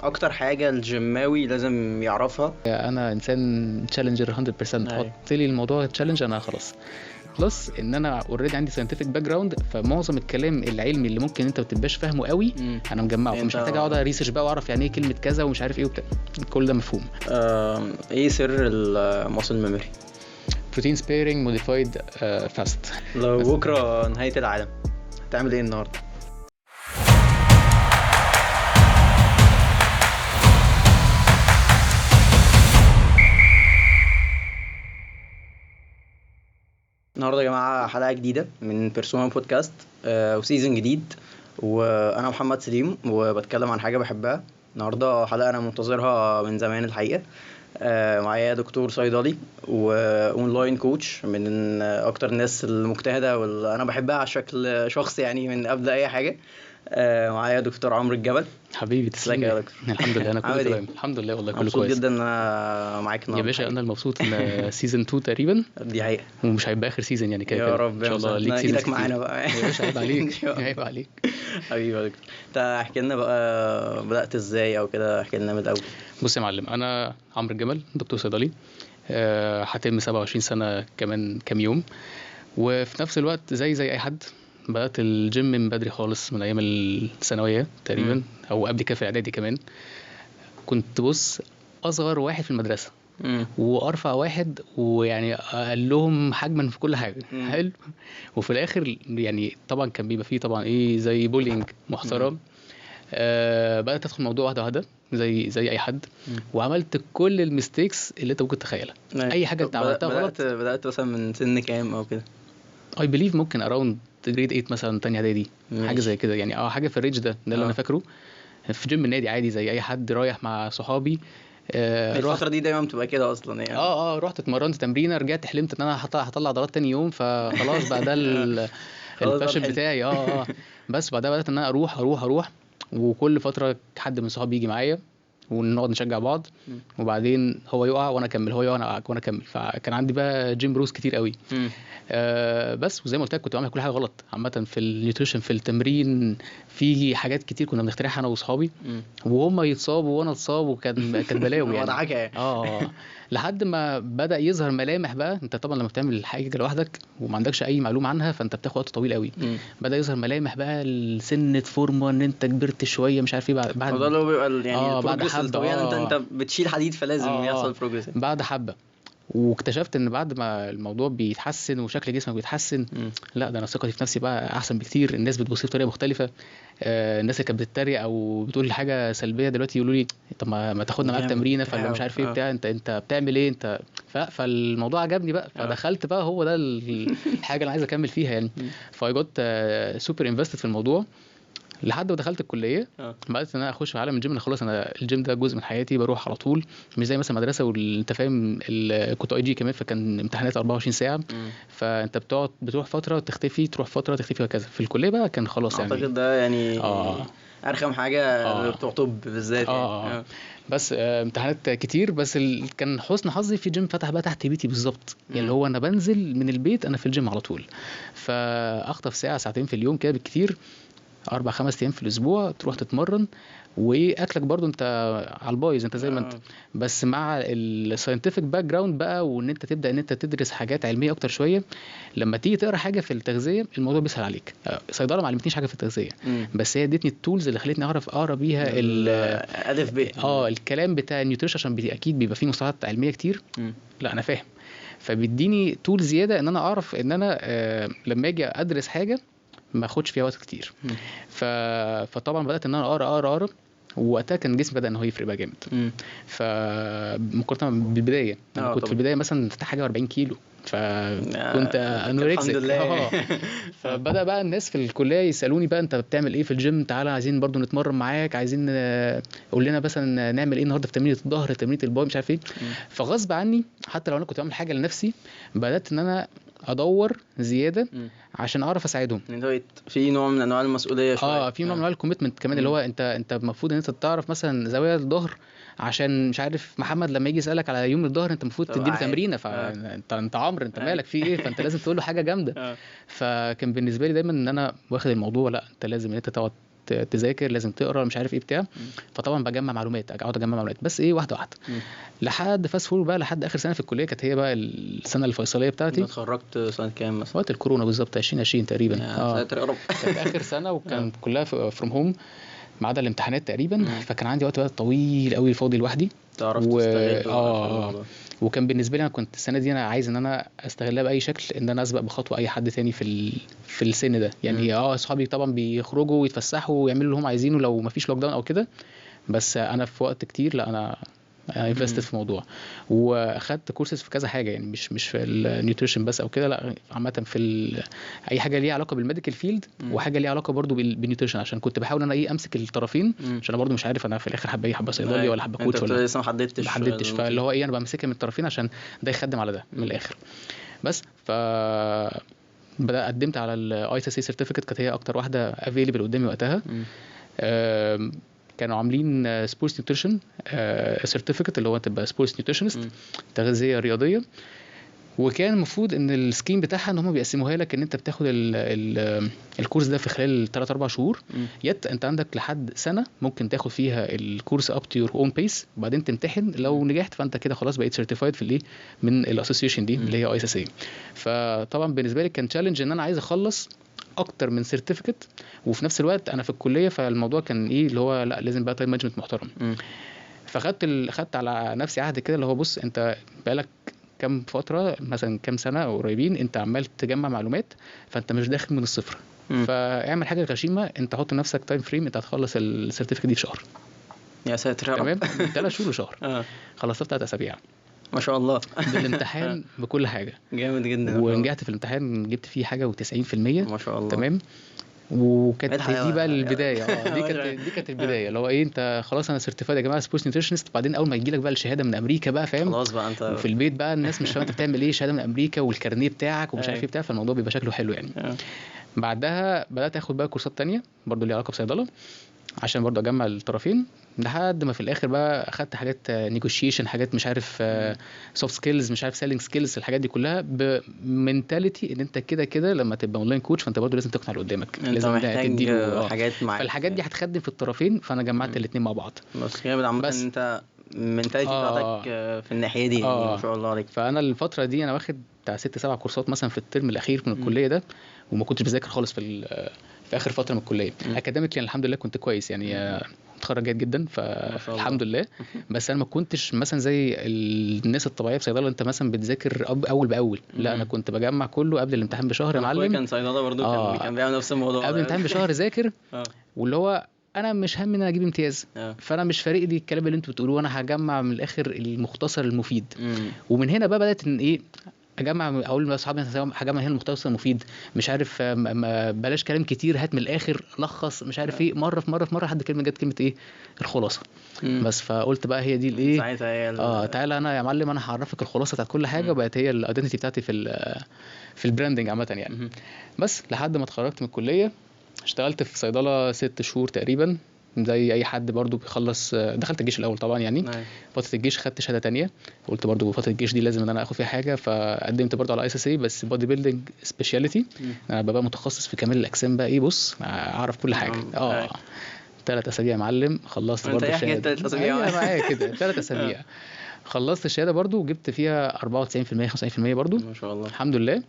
اكتر حاجه الجيماوي لازم يعرفها؟ انا انسان تشالنجر 100%. أيوة. حط لي الموضوع تشالنج انا خلاص. بلس ان انا اوريدي عندي ساينتفك باك جراوند، فمعظم الكلام العلمي اللي ممكن انت ما تبقاش فاهمه قوي انا مجمعه، فمش محتاج اقعد ريسيرش بقى واعرف يعني ايه كلمه كذا ومش عارف ايه وبتاع. كل ده مفهوم. ايه سر الماسل ميموري؟ بروتين سبيرنج موديفايد فاست. لو بكره نهايه العالم هتعمل ايه النهارده؟ النهارده يا جماعه حلقه جديده من بيرسونا بودكاست وسيزون جديد، وانا محمد سليم وبتكلم عن حاجه بحبها. النهارده حلقه انا منتظرها من زمان الحقيقه. معايا دكتور صيدلي واونلاين كوتش من اكتر الناس المجتهده واللي انا بحبها على شكل شخص يعني من قبل اي حاجه. معايا دكتور عمرو الجبل. حبيبي تسلم يا دكتور. الحمد لله انا كله عامل إيه؟ تمام الحمد لله والله كله مبسوط كويس جدا ان انا معاك يا النهارده باشا. الحقيقة. انا المبسوط ان سيزون 2 تقريبا، دي حقيقه. ومش هيبقى اخر سيزون يعني كده يا كده رب ان شاء الله ليك سيزون ايدك معانا بقى يا باشا. عيب إن عليك شاء الله. عيب عليك. حبيبي يا دكتور، انت احكي لنا بقى بدأت ازاي او كده، احكي لنا من الاول. بص يا معلم، انا عمرو الجمل دكتور صيدلي. هتم 27 سنه كمان كام يوم، وفي نفس الوقت زي اي حد بدأت الجيم من بدري خالص، من ايام الثانويه تقريبا او قبل كده في اعدادي كمان. كنت بص اصغر واحد في المدرسه وارفع واحد، ويعني اقل لهم حجما في كل حاجه. حلو. وفي الاخر يعني طبعا كان بيبقى فيه طبعا ايه زي بولينج محترم. بدات ادخل الموضوع واحده واحده زي اي حد، وعملت كل الميستيكس اللي انت ممكن تتخيلها. اي حاجه انت عملتها غلط. بدأت مثلا من سن كام او كده؟ اي بليف ممكن اراوند جريد 8 مثلا، تانية اعدادي، حاجه زي كده يعني. حاجه في الرينج ده اللي انا فاكره. في جيم النادي عادي زي اي حد رايح مع صحابي. الفتره دي دايما بتبقى كده اصلا يعني. رحت اتمرنت تمرينه، رجعت حلمت ان انا هطلع عضلات تاني يوم، فخلاص بقى ده الفاشل بتاعي. بس بعدها بدات ان انا اروح وكل فتره حد من صحابي يجي معايا ونقعد نشجع بعض. وبعدين هو يقع وانا اكمل، هو يقع وانا اكمل. فكان عندي بقى جيم بروس كتير قوي. بس وزي ما قلت لك كنت بعمل كل حاجه غلط عامه، في النيوتريشن في التمرين، في حاجات كتير كنا بنخترعها انا واصحابي، وهم يتصابوا وانا اتصاب، كان بلاوي يعني. لحد ما بدا يظهر ملامح بقى. انت طبعا لما بتعمل حاجه لوحدك وما عندكش اي معلومه عنها فانت بتاخد وقت طويل قوي. بدا يظهر ملامح بقى السنه فورمه، ان انت كبرت شويه مش عارف ايه بعد ده اللي بيبقى يعني بعد حبه طبيعي. انت بتشيل حديد فلازم يحصل بروجريس بعد حبه. واكتشفت ان بعد ما الموضوع بيتحسن وشكل جسمك بيتحسن، لا ده انا ثقتي في نفسي بقى احسن بكتير. الناس بتبص بطريقه مختلفه. الناس اللي كانت بتتريق او بتقول حاجه سلبيه دلوقتي يقولوا لي طب ما تاخدنا معاك تمرينه، فلا مش عارف ايه بتاع، انت بتعمل ايه انت. فالموضوع عجبني بقى، فدخلت بقى هو ده الحاجه اللي عايز اكمل فيها يعني. فايجوت سوبر انفستد في الموضوع لحد ما دخلت الكليه. بدات ان انا اخش في عالم الجيم. انا خلاص انا الجيم ده جزء من حياتي، بروح على طول، مش زي مثلا مدرسه وانت فاهم. كنت اي جي كمان، فكان امتحانات 24 ساعه. فانت بتروح فتره تختفي، تروح فتره تختفي وكذا. في الكليه بقى كان خلاص يعني. اعتقد ده يعني ارخم حاجه بتوع طب بالذات يعني. بس امتحانات كتير. بس كان حسن حظي في جيم فتح بقى تحت بيتي بالظبط، يعني اللي هو انا بنزل من البيت انا في الجيم على طول. فاخطف ساعه ساعتين في اليوم كده بالكتير، 4-5 ايام في الاسبوع تروح تتمرن. واكلك برضو انت على البايظ، انت زي ما انت، بس مع الساينتفك باك جراوند بقى، وان انت تبدا ان انت تدرس حاجات علميه اكتر شويه. لما تيجي تقرا حاجه في التغذيه الموضوع بيسهل عليك. صيدله ما علمتنيش حاجه في التغذيه، بس هي ادتني التولز اللي خلتني اعرف اقرا بيها الف ب الكلام بتاع النيوتريشن، عشان اكيد بيبقى فيه مصطلحات علميه كتير. لا انا فاهم، فبيديني تول زياده ان انا اعرف ان انا لما اجي ادرس حاجه ما اخدش فيها وقت كتير. فطبعا بدات ان انا اقرا ووقتها كان جسمي بدا ان هو يفرق بقى جامد. فمقارنه بالبدايه انا كنت في البدايه مثلا فتح حاجه 40 كيلو، فكنت انوركسيك. فبدا بقى الناس في الكليه يسالوني بقى انت بتعمل ايه في الجيم، تعالى عايزين برضو نتمرن معاك، عايزين قول لنا مثلا نعمل ايه النهارده في تمرينه الظهر، تمرينه الباي، مش عارف ايه. فغصب عني حتى لو انا كنت بعمل حاجه لنفسي بدات ان انا ادور زياده عشان اعرف اساعدهم. في نوع من انواع المسؤوليه شويه. في نوع من انواع الكوميتمنت كمان، اللي هو انت المفروض ان انت تعرف مثلا زوايا الظهر، عشان مش عارف محمد لما يجي يسالك على يوم الظهر انت المفروض تديله تمرينه. فانت عمرو انت مالك في ايه، فانت لازم تقول له حاجه جامده. فكان بالنسبه لي دايما ان انا واخد الموضوع لا انت لازم ان انت تقعد تذاكر، لازم تقرا، مش عارف ايه بتاع. فطبعا بجمع معلومات، اقعد اجمع معلومات، بس ايه، واحده واحده. لحد فاست فور بقى، لحد اخر سنه في الكليه، كانت هي بقى السنه الفيصليه انت بتاعتي. اتخرجت سنة كام مثلا؟ وقت الكورونا بالظبط 2020 تقريبا. يا ساتر يا رب. كانت اخر سنه، وكان كلها فروم هوم ما عدا الامتحانات تقريبا. فكان عندي وقت بقى طويل قوي فاضي لوحدي. تعرف تستغل بقى في اه الموضوع. وكان بالنسبه لي انا كنت السنه دي انا عايز ان انا استغلها باي شكل، ان انا اسبق بخطوه اي حد تاني في السن ده. يعني اصحابي طبعا بيخرجوا ويتفسحوا ويعملوا اللي هم عايزينه لو ما فيش لوك داون او كده، بس انا في وقت كتير لا، انا انفستد في موضوع، واخدت كورسز في كذا حاجه. يعني مش في النيوتريشن بس او كده، لا عامه في اي حاجه ليها علاقه بالميديكال فيلد، وحاجه ليها علاقه برضو بالنيوتريشن، عشان كنت بحاول ان انا ايه امسك الطرفين، عشان انا برضو مش عارف انا في الاخر حابه ايه، حابه صيدلي ولا حابه كوتش، انت ولا لسه ما حددتش فاللي هو ايه، انا بمسكها من الطرفين عشان ده يخدم على ده من الاخر. بس بدأ قدمت على الاي سي سيرتيفيكت، كانت هي اكتر واحده افيلبل قدامي وقتها. كانوا عاملين سبورتس نيوتريشن سيرتيفيكت، اللي هو تبقى سبورتس نيوتريشنست، تغذيه رياضيه. وكان المفروض ان السكيم بتاعها ان هم بيقسموها لك ان انت بتاخد الكورس ده في خلال 3-4 شهور، يت انت عندك لحد سنه ممكن تاخد فيها الكورس اب تو يور اون بيس، وبعدين تمتحن، لو نجحت فانت كده خلاص بقيت سيرتيفايد في الايه من الاسوسيشن دي اللي هي اي اس اي. فطبعا بالنسبه لي كان تشالنج ان انا عايز اخلص اكتر من سيرتيفيكت، وفي نفس الوقت انا في الكليه، فالموضوع كان ايه اللي هو لا لازم بقى تايم مانجمنت محترم. خدت على نفسي عهد كده، اللي هو بص انت بقالك كم فتره مثلا كم سنه قريبين انت عمال تجمع معلومات، فانت مش داخل من الصفر. فاعمل حاجه غشيمه، انت حط لنفسك تايم فريم، انت هتخلص السيرتيفيكت دي في شهر. يا ساتر يا رب. تمام 3 شهور وشهر. خلصت في 3 اسابيع ما شاء الله. بالامتحان بكل حاجه. جامد جدا. ونجحت في الامتحان، جبت فيه حاجه و90%. ما شاء الله. تمام. وكانت دي بقى البدايه. دي كانت البدايه، اللي هو ايه، انت خلاص انا سيرتيفايد يا جماعه سبورتس نيوتريشنست. بعدين اول ما يجي لك بقى الشهاده من امريكا بقى، فاهم، خلاص بقى انت وفي البيت بقى الناس مش فاهمه انت بتعمل ايه، شهاده من امريكا والكارنيه بتاعك ومش عارف ايه بتاع، فالموضوع بيبقى شكله حلو يعني. بعدها بدات اخد بقى كورسات تانية برضو ليها علاقه بصيدله، عشان برضو اجمع الطرفين، لحد ما في الاخر بقى اخدت حاجات نيجوشيشن، حاجات مش عارف سوفت سكيلز، مش عارف سيلينج سكيلز، الحاجات دي كلها بمنتاليتي ان انت كده لما تبقى اونلاين كوتش فانت برضو لازم تقنع اللي قدامك، لازم تديله حاجات معاك، فالحاجات دي هتخدم في الطرفين. فانا جمعت الاثنين مع بعض. بس جامد عامه ان انت المنتاليتي بتاعتك في الناحيه دي يعني ما شاء الله عليك. فانا الفتره دي انا واخد بتاع 6-7 كورسات مثلا في الترم الاخير من الكليه ده، وما كنتش بذاكر خالص في اخر فتره من الكليه. اكاديميكلي الحمد لله كنت كويس يعني، متخرج جيد جدا فالحمد لله. بس انا ما كنتش مثلا زي الناس الطبيعيه في صيدله انت مثلا بتذاكر اول باول، لا انا كنت بجمع كله قبل الامتحان بشهر يا معلم. كان صيدله برضو كان بيعمل نفس الموضوع قبل الامتحان بشهر ذاكر. واللي هو انا مش هم ان انا اجيب امتياز، فانا مش فارق لي الكلام اللي انتوا بتقولوه، انا هجمع من الاخر المختصر المفيد. ومن هنا بقى بدات ان ايه اجمع، اقول لاصحابي هجمع هنا المختصر المفيد، مش عارف بلاش كلام كتير، هات من الاخر لخص، مش عارف ايه، مره في مره لحد كلمه جت كلمه ايه الخلاصه. بس فقلت بقى هي دي الايه، تعالى انا يا معلم انا هعرفك الخلاصه بتاعت كل حاجه، وبقت هي الايدنتيتي بتاعتي في البراندنج عامه يعني. بس لحد ما اتخرجت من الكليه اشتغلت في صيدله 6 شهور تقريبا، زي اي حد برضو بيخلص. دخلت الجيش الاول طبعا يعني، فتره الجيش خدت شهاده تانية، قلت برضو فتره الجيش دي لازم ان انا اخد فيها حاجه، فقدمت برضو على ICSA بس بودي بيلدينج سبيشاليتي. انا ببقى متخصص في كمال الاجسام بقى، ايه بص اعرف كل حاجه. 3 اسابيع يا معلم خلصت برضو الشهاده. 3 اسابيع معايا كده 3 اسابيع خلصت الشهاده برضو، وجبت فيها 94% 95% برضو ما شاء الله الحمد لله.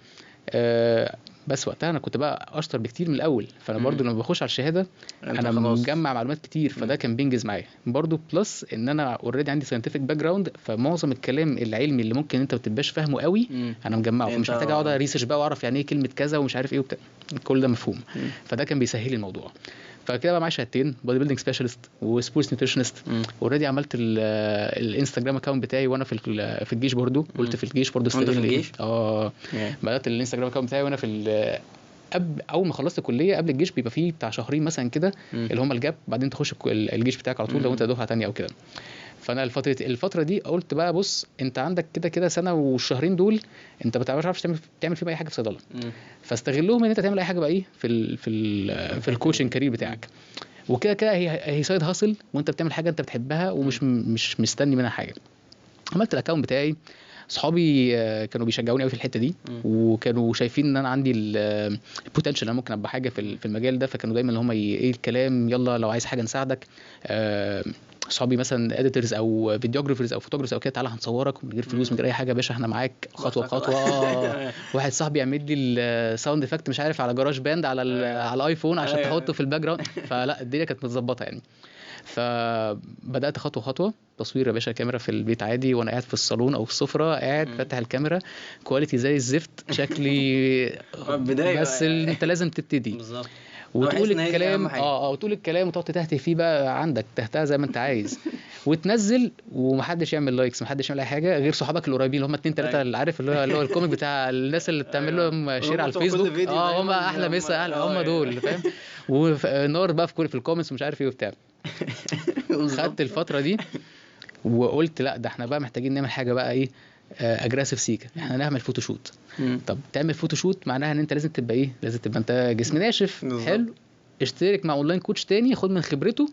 بس وقتها انا كنت بقى اشطر بكتير من الاول، فانا برضو لما بخش على الشهاده انا مجمع معلومات كتير، فده كان بينجز معايا برضو. بلس ان انا اوريدي عندي ساينتفك باك جراوند، فمعظم الكلام العلمي اللي ممكن انت ما تبقاش فاهمه قوي انا مجمعه، فمش محتاج اقعد ريسيرش بقى واعرف يعني ايه كلمه كذا ومش عارف ايه وبتاع، كل ده مفهوم. فده كان بيسهل لي الموضوع. فكده بقى معايا شهادتين، بودي بيلدينج سبيشالست وسبورتس نيوتريشنست. اوريدي عملت الانستجرام اكونت بتاعي وانا في الجيش برضو، قلت في الجيش برضو استغل بدات الانستجرام اكونت بتاعي وانا في اول ما خلصت الكليه قبل الجيش، بيبقى فيه بتاع شهرين مثلا كده اللي هم الجاب، بعدين تخش الجيش بتاعك على طول لو انت دفعه ثانيه او كده. فانا الفتره دي قلت بقى بص انت عندك كده سنه والشهرين دول انت ما تعرفش تعمل فيهم اي حاجه في صيدله، فاستغلهم ان انت تعمل اي حاجه بقى ايه في الكوتشنج كارير بتاعك. وكده هي سايد هاسل، وانت بتعمل حاجه انت بتحبها ومش مش مستني منها حاجه. عملت الاكونت بتاعي، صحابي كانوا بيشجعوني قوي في الحته دي، وكانوا شايفين ان انا عندي البوتنشال انا ممكن ابقى حاجه في المجال ده، فكانوا دايما اللي هم ايه الكلام، يلا لو عايز حاجه نساعدك. صحابي مثلا اديتورز او فيديوجرافرز او فوتوجرافرز او كده، تعالى هنصورك من غير فلوس من غير اي حاجه يا باشا، احنا معاك خطوه بخطوه. واحد صاحبي يعمل لي الساوند افكت مش عارف على جراج باند على الايفون عشان تحطه في الباك جراوند. فلا الدنيا كانت متظبطه يعني. فبدات خطوه خطوه تصوير يا باشا، كاميرا في البيت عادي وانا قاعد في الصالون او في السفره قاعد فاتح الكاميرا، كواليتي زي الزفت، شكلي بس انت لازم تبتدي بالظبط وتقول الكلام وتقول الكلام وتقعد تهته فيه بقى، عندك تهتها زي ما انت عايز وتنزل، ومحدش يعمل لايكس، محدش يعمل اي حاجه غير صحابك القريبين اللي هم 2 3 اللي عارف اللي هو الكوميك بتاع الناس اللي بتعمل لهم شير على الفيسبوك. هم احلى مسا هم دول فاهم. ونار بقى في الكومنتس ومش عارف ايه وبتاع. خدت الفتره دي وقلت لا ده احنا بقى محتاجين نعمل حاجه بقى ايه اجريسيف سيكا، احنا نعمل فوتوشوت. طب تعمل فوتوشوت معناها ان انت لازم تبقى ايه، لازم تبقى انت جسم ناشف حلو، اشترك مع اونلاين كوتش تاني خد من خبرته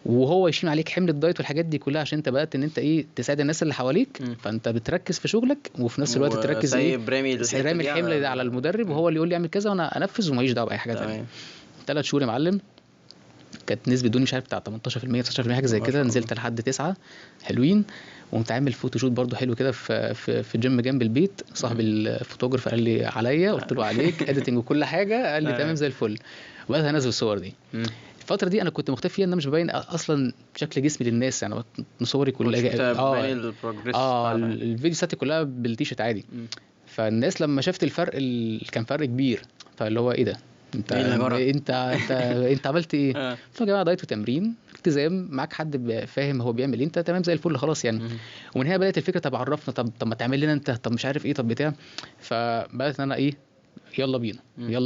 وهو يشيل عليك حمل الدايت والحاجات دي كلها، عشان انت بدات ان انت ايه تساعد الناس اللي حواليك. فانت بتركز في شغلك وفي نفس الوقت تركز ايه رامي الحمل ده على المدرب، وهو اللي يقول لي اعمل كذا وانا انفذ وماليش دعوه باي حاجه ثانيه. 3 شهور يا معلم، كانت نسبه دوني مش عارف بتاع 18% 19% حاجه زي كده، نزلت لحد 9 حلوين. وقمت عامل فوتوشوت برضو حلو كده في جيم جنب البيت. صاحب الفوتوغرافر قال لي عليا، قلت له عليك اديتنج وكل حاجه، قال لي تمام زي الفل. وبدات انزل الصور دي. الفتره دي انا كنت مختفي فيها ان انا مش ببين اصلا شكل جسمي للناس، يعني صوري كلها الفيديو ساتي كلها بالتيشيرت عادي. فالناس لما شافت الفرق كان فرق كبير، فاللي هو ايه ده انت عملت ايه؟ قلت يا جماعه دايت وتمرين التزام، معاك حد فاهم هو بيعمل انت تمام زي الفل خلاص يعني. ومن هنا بدات الفكره، طب عرفنا، طب ما تعمل لنا انت، طب مش عارف ايه، طب بتاع. فبدات ان انا ايه يلا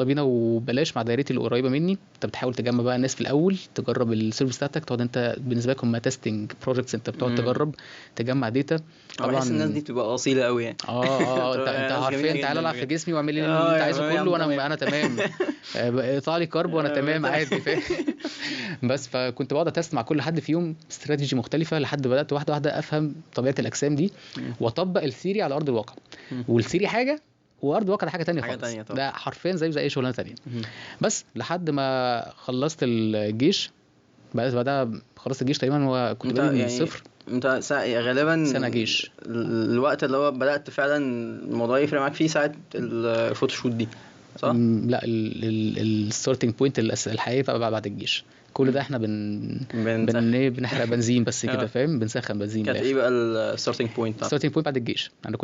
بينا وبلاش مع دايرتي القريبه مني. انت بتحاول تجمع بقى الناس في الاول، تجرب السيرفيس بتاعتك، تقعد انت بالنسبه لكم ما تيستنج بروجكتس، انت بتقعد تجرب تجمع ديتا. طبعا بحس الناس دي بتبقى اصيله قوي يعني. انت عارفين تعالى العب في جسمي واعمل لي اللي انت عايزه كله وانا تمام. اقطع لي كارب وانا تمام عادي فاهم. بس فكنت بقعد اتست مع كل حد فيهم استراتيجي مختلفه، لحد بدات واحده واحده افهم طبيعه الاجسام دي واطبق الثيري على ارض الواقع. والثيري حاجه وارض الواقع ده حاجه تانية خالص، ده حرفيا زي اي شغلانه تانية. بس لحد ما خلصت الجيش، بعدها خلصت الجيش تقريبا وكنت بادئ من الصفر. انت غالبا سنه جيش، الوقت اللي هو بدات فعلا الموضوع يفرق معاك فيه ساعه الفوتوشوت دي صح؟ لا الستارتنج بوينت الحقيقي بقى بعد الجيش. كل ده احنا بنحرق بنزين بس كده فاهم، بنسخن بنزين. كانت ايه بقى الستارتنج بوينت؟ الستارتنج بوينت بعد الجيش انا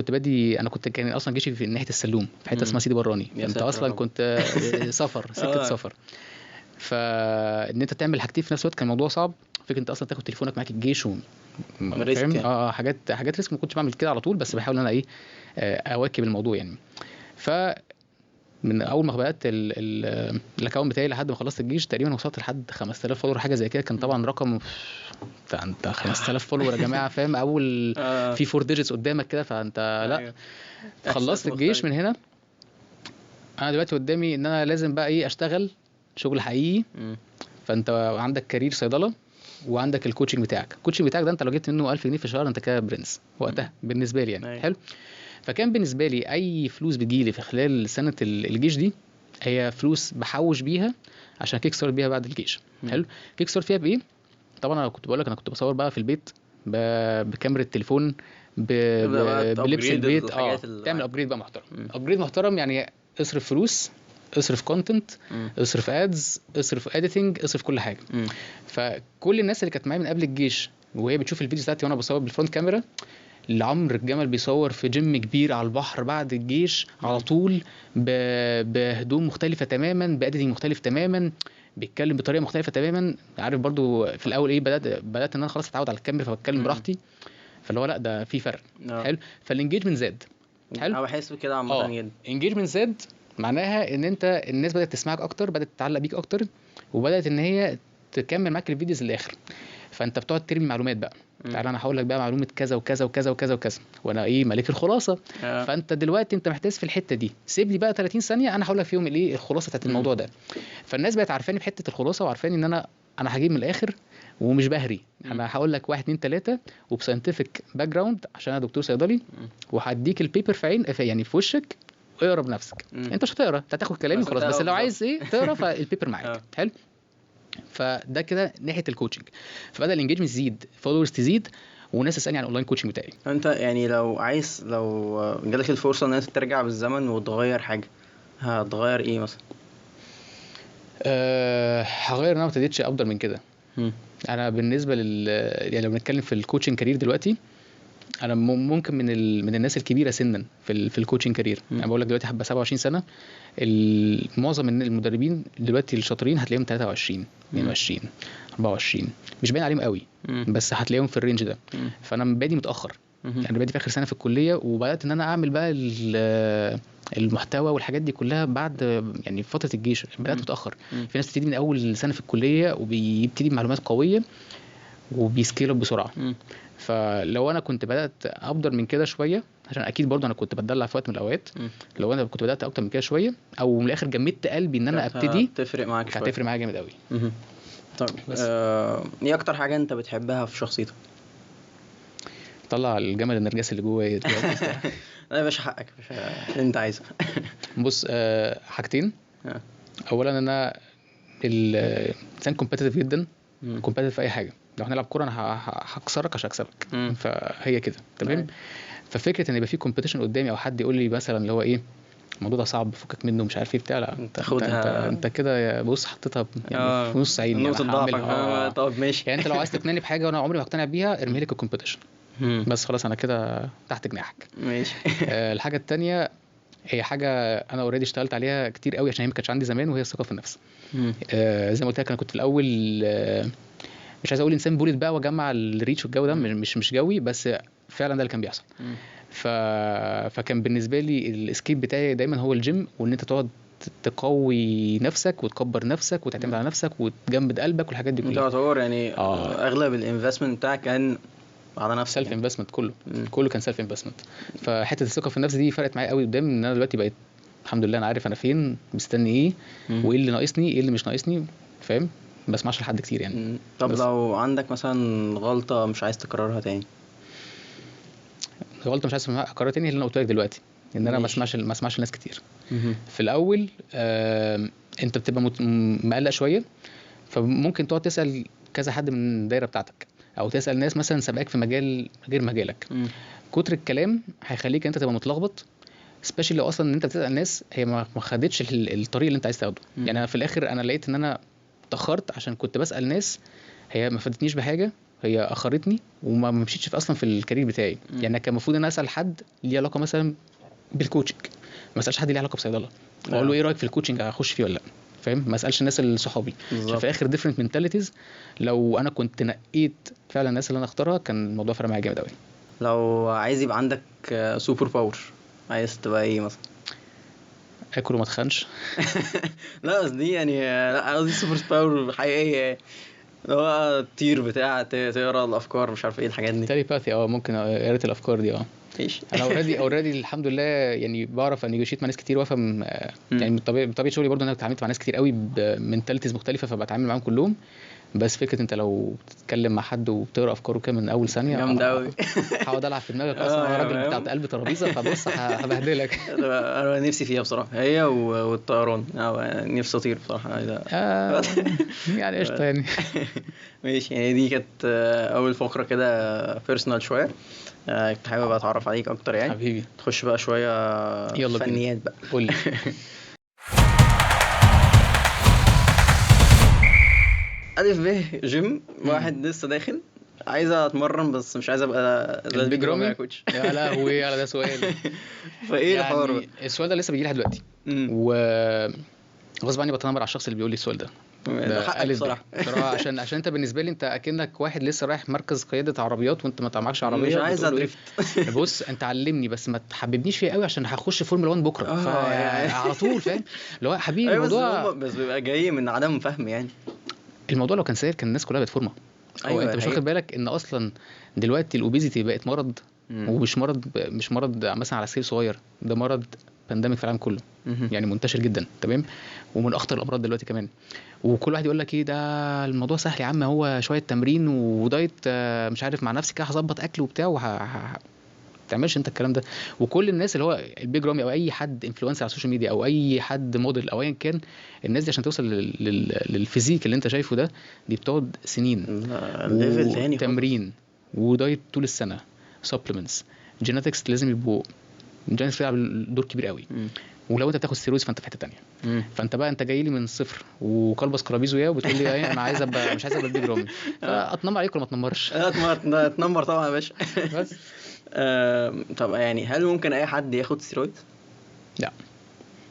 كنت كان اصلا جيشي في ناحيه السلوم في حته اسمها سيدي براني. انت اصلا كنت سكه سفر، فان انت تعمل حاجتين في نفس الوقت كان الموضوع صعب. فكره انت اصلا تاخد تليفونك معاك الجيش فاهم حاجات ريسك. ما كنتش بعمل كده على طول، بس بحاول ان انا ايه اواكب الموضوع يعني. ف من اول ما بدات الاكونت بتاعي لحد ما خلصت الجيش تقريبا وصلت لحد 5000 فولور حاجه زي كده. كان طبعا رقم فانت 5000 فولور يا جماعه فاهم، اول في 4 ديجيتس قدامك كده، فانت لا. خلصت الجيش من هنا، انا دلوقتي قدامي ان انا لازم بقى ايه اشتغل شغل حقيقي. فانت عندك كارير صيدله وعندك الكوتشنج بتاعك. الكوتشنج بتاعك ده انت لو جبت منه 1000 جنيه في الشهر انت كده برنس وقتها بالنسبه لي يعني. حلو. فكان بالنسبه لي اي فلوس بتجيلي في خلال سنه الجيش دي هي فلوس بحوش بيها عشان كيك ستارت بيها بعد الجيش. حلو. كيك ستارت فيها بايه؟ طبعا انا كنت بقول لك انا كنت بصور بقى في البيت بكاميرا التليفون بلبس البيت. تعمل ابجريد بقى محترم. ابجريد محترم يعني اصرف فلوس، اصرف كونتنت، اصرف ادز، اصرف اديتنج، اصرف كل حاجه. فكل الناس اللي كانت معايا من قبل الجيش وهي بتشوف الفيديو بتاعتي وانا بصور بالفرونت كاميرا، لعمر الجمل بيصور في جيم كبير على البحر بعد الجيش على طول بهدوم مختلفه تماما، باديتنج مختلف تماما، بيتكلم بطريقه مختلفه تماما. عارف برضو في الاول ايه بدات ان انا خلاص اتعود على الكاميرا فبتكلم براحتي، فاللي هو لا ده في فرق. حلو. فالانجيجمنت زاد. حلو. انا بحس بكده عامه جدا. انجيجمنت زاد معناها ان انت الناس بدات تسمعك اكتر، بدات تتعلق بيك اكتر، وبدات ان هي تكمل معاك الفيديوز للاخر. فانت بتقعد ترمي معلومات بقى، تعالى انا هقول لك بقى معلومه كذا وكذا وكذا وكذا وكذا، وانا ايه ملك الخلاصه. فانت دلوقتي انت محتاس في الحته دي، سيب لي بقى 30 ثانيه انا هقول لك فيهم الايه الخلاصه بتاعت الموضوع ده. فالناس بقت عارفاني بحته الخلاصه وعارفاني ان انا هجيب من الاخر ومش بهري. انا هقول لك 1 2 3 وبساينتفك باك جراوند عشان انا دكتور صيدلي، وهديك البيبر في عين يعني في وشك، اقرا بنفسك. انت مش هتقرا، انت هتاخد كلامي بس خلاص، انت بس لو بالظبط. عايز ايه تقرا فالبيبر معاك. حلو. فده كده ناحيه الكوتشنج. فبدا الانجيجمنت يزيد، فولورز تزيد، وناس تسالني عن الاونلاين كوتشنج بتاعي. انت يعني لو عايز، لو جالك الفرصة ان انت ترجع بالزمن وتغير حاجة، هتغير ايه مثلا؟ هغير ان انا ما ابتديتش افضل من كده. انا بالنسبه يعني لو بنتكلم في الكوتشنج كارير دلوقتي، انا ممكن من الناس الكبيره سنا في الكوتشنج كارير. انا بقول لك دلوقتي هبقى 27 سنه. معظم المدربين دلوقتي الشاطرين هتلاقيهم 23 22 24، مش باين عليهم قوي بس هتلاقيهم في الرينج ده. فانا بادي متاخر، يعني بادي في اخر سنه في الكليه، وبدات ان انا اعمل بقى المحتوى والحاجات دي كلها بعد يعني فتره الجيش. بدات متاخر. في ناس بتبتدي من اول سنه في الكليه وبيبتدي بمعلومات قويه وبيسكيل اب بسرعه. فلو انا كنت بدات افضل من كده شويه، عشان اكيد برضه انا كنت بتدلع في وقت من الاوقات، لو انا كنت بدات اكتر من كده شويه، او من الاخر جمدت قلبي ان انا ابتدي، هتفرق معاك شويه، هتفرق معايا جامد قوي. طب ايه اكتر حاجه انت بتحبها في شخصيتك؟ طلع الجمل النرجسي اللي جوايا دلوقتي. لا يا باشا، حقك يا باشا اللي انت عايزه. بص، حاجتين. اولا انا الانسان كومبيتيتيف جدا، كومبيتيتيف في اي حاجه. لو هنلعب كوره انا هكسرك عشان اكسبك، فهي كده تمام. ففكره ان يبقى في كومبيتيشن قدامي، او حد يقول لي مثلا اللي هو ايه الموضوع ده صعب فكك منه مش عارف ايه بتاع، لا انت كده بص حطيتها يعني في نص عيني نقطه ضعفك. طب ماشي. يعني انت لو عايز تقنعني بحاجه وانا عمري ما هقتنع بيها، ارمي لك الكومبيتيشن بس خلاص، انا كده تحت جناحك. ماشي. الحاجه الثانيه هي حاجه انا اوريدي اشتغلت عليها كتير قوي عشان هي ما كانتش عندي زمان، وهي الثقه في النفس. زي ما قلت لك انا كنت في الاول مش عايز اقول انسان بولد بقى واجمع الريتش والجو ده، مش جوي، بس فعلا ده اللي كان بيحصل. فكان بالنسبه لي الاسكيب بتاعي دايما هو الجيم، وان انت تقعد تقوي نفسك وتكبر نفسك وتعتمد على نفسك وتجمد قلبك والحاجات دي كلها. انت تعتبر يعني اغلب الانفستمنت بتاعك كان على نفسك، سيلف انفستمنت كله كان سيلف انفستمنت. فحته الثقه في النفس دي فرقت معايا قوي قدام، ان انا دلوقتي بقيت الحمد لله انا عارف انا فين، مستني ايه، وايه اللي ناقصني، ايه اللي مش ناقصني، فاهم؟ ما بسمعش لحد كتير يعني. طب لو عندك مثلا غلطه مش عايز تكررها تاني؟ غلطه مش عايز اكررها تاني اللي انا قلت لك دلوقتي، ان انا ما اسمعش الناس كتير. في الاول انت بتبقى مقلق شويه، فممكن تقعد تسال كذا حد من الدايره بتاعتك، او تسال ناس مثلا سابقاك في مجال غير مجالك. كتر الكلام هيخليك انت تبقى متلخبط، سبيشال لو اصلا ان انت بتسال ناس هي ما خدتش الطريق اللي انت عايز تاخده. يعني انا في الاخر انا لقيت ان انا اتاخرت عشان كنت بسال ناس هي ما فادتنيش بحاجه، هي اخرتني وما مشيتش اصلا في الكارير بتاعي. يعني كان المفروض ان انا اسال حد ليه علاقه مثلا بالكوتشنج، ما اسالش حد ليه علاقه بصيدله اقول له ايه رايك في الكوتشنج هخش فيه ولا لا، فاهم؟ ما اسالش الناس اللي صحابي، عشان في الاخر ديفرنت منتاليتيز. لو انا كنت نقيت فعلا الناس اللي انا اختارها كان الموضوع فرق معايا جامد قوي. لو عايز يبقى عندك سوبر باور، عايز تبقى ايه مثلا؟ اكل وما تخنش. لا قصدي يعني، لا قصدي سوبر باور حقيقيه، اللي هو التير بتاع تقرا الافكار، مش عارف ايه الحاجات دي. تيليباثي ممكن قراءه الافكار دي. ماشي. انا اوريدي الحمد لله يعني بعرف انيجوشيت مع ناس كتير وافهم. يعني بطبيعه شغلي برضو انا اتعاملت مع ناس كتير قوي بمنتاليتيز مختلفه، فبتعامل معاهم كلهم. بس فكره انت لو بتتكلم مع حد وبتقرا افكاره كده من اول ثانيه جامده قوي. هقعد العب في دماغك اصلا، انا راجل بتاع قلب ترابيزه، فبص هبهدلك. انا نفسي فيها بصراحه، هي والطيران، نفسي اطير بصراحه. يعني قشطه يعني. ماشي. يعني دي كانت اول فقره كده بيرسونال شويه، كنت حابب اتعرف عليك اكتر يعني. حبيبي تخش بقى شويه فنيات بقى. قول لي. الف ب جيم، واحد لسه داخل عايز اتمرن بس مش عايز ابقى زي البيج رامي يا كوتش. يا لهوي على ده سؤال. فايه يعني الحوار؟ السؤال ده لسه بيجي لي دلوقتي، وغصب عني بتنمر على الشخص اللي بيقول لي السؤال ده. ده حقك بصراحه. عشان انت بالنسبه لي انت اكنك واحد لسه رايح مركز قياده عربيات وانت ما معكش عربيه، مش عايز ادريفت. بص انت علمني بس ما تحببنيش فيه قوي عشان هخش فورمولا 1 بكره. على طول فاهم اللي هو حبيبي الموضوع بس بيبقى جاي من عدم فهم يعني. الموضوع لو كان سهل كان الناس كلها بقت فورمه. انت مش واخد بالك ان اصلا دلوقتي الاوبيزيتي بقت مرض، ومش مرض مثلا على سكيل صغير، ده مرض بانديميك في العالم كله، مهم. يعني منتشر جدا، تمام، ومن اخطر الامراض دلوقتي كمان. وكل واحد يقول لك ايه ده، الموضوع سهل يا عم، هو شويه تمرين ودايت، مش عارف مع نفسي كده هظبط اكل وبتاع تعملش انت الكلام ده. وكل الناس اللي هو البيج رامي او اي حد انفلونسر على السوشيال ميديا او اي حد موديل او ايا كان، الناس دي عشان توصل للفيزيك اللي انت شايفه ده، دي بتقعد سنين لا، ليفل تاني خالص. وتمرين ودايت طول السنه، سبلمنتس، جيناتكس لازم يبقوا، الجيناتكس بيلعب دور كبير قوي. مم. ولو انت بتاخد ستيرويدز فانت في حته تانية. مم. فانت بقى انت جاي لي من الصفر وكلبس كرابيزو يا وبتقول لي ايه، انا عايز ابقى، مش عايز ابقى البيج رامي، فاتنمر عليك ولا ما اتنمرش؟ تنمر طبعا يا باشا. بس طب يعني هل ممكن اي حد ياخد ستيرويد؟ لا.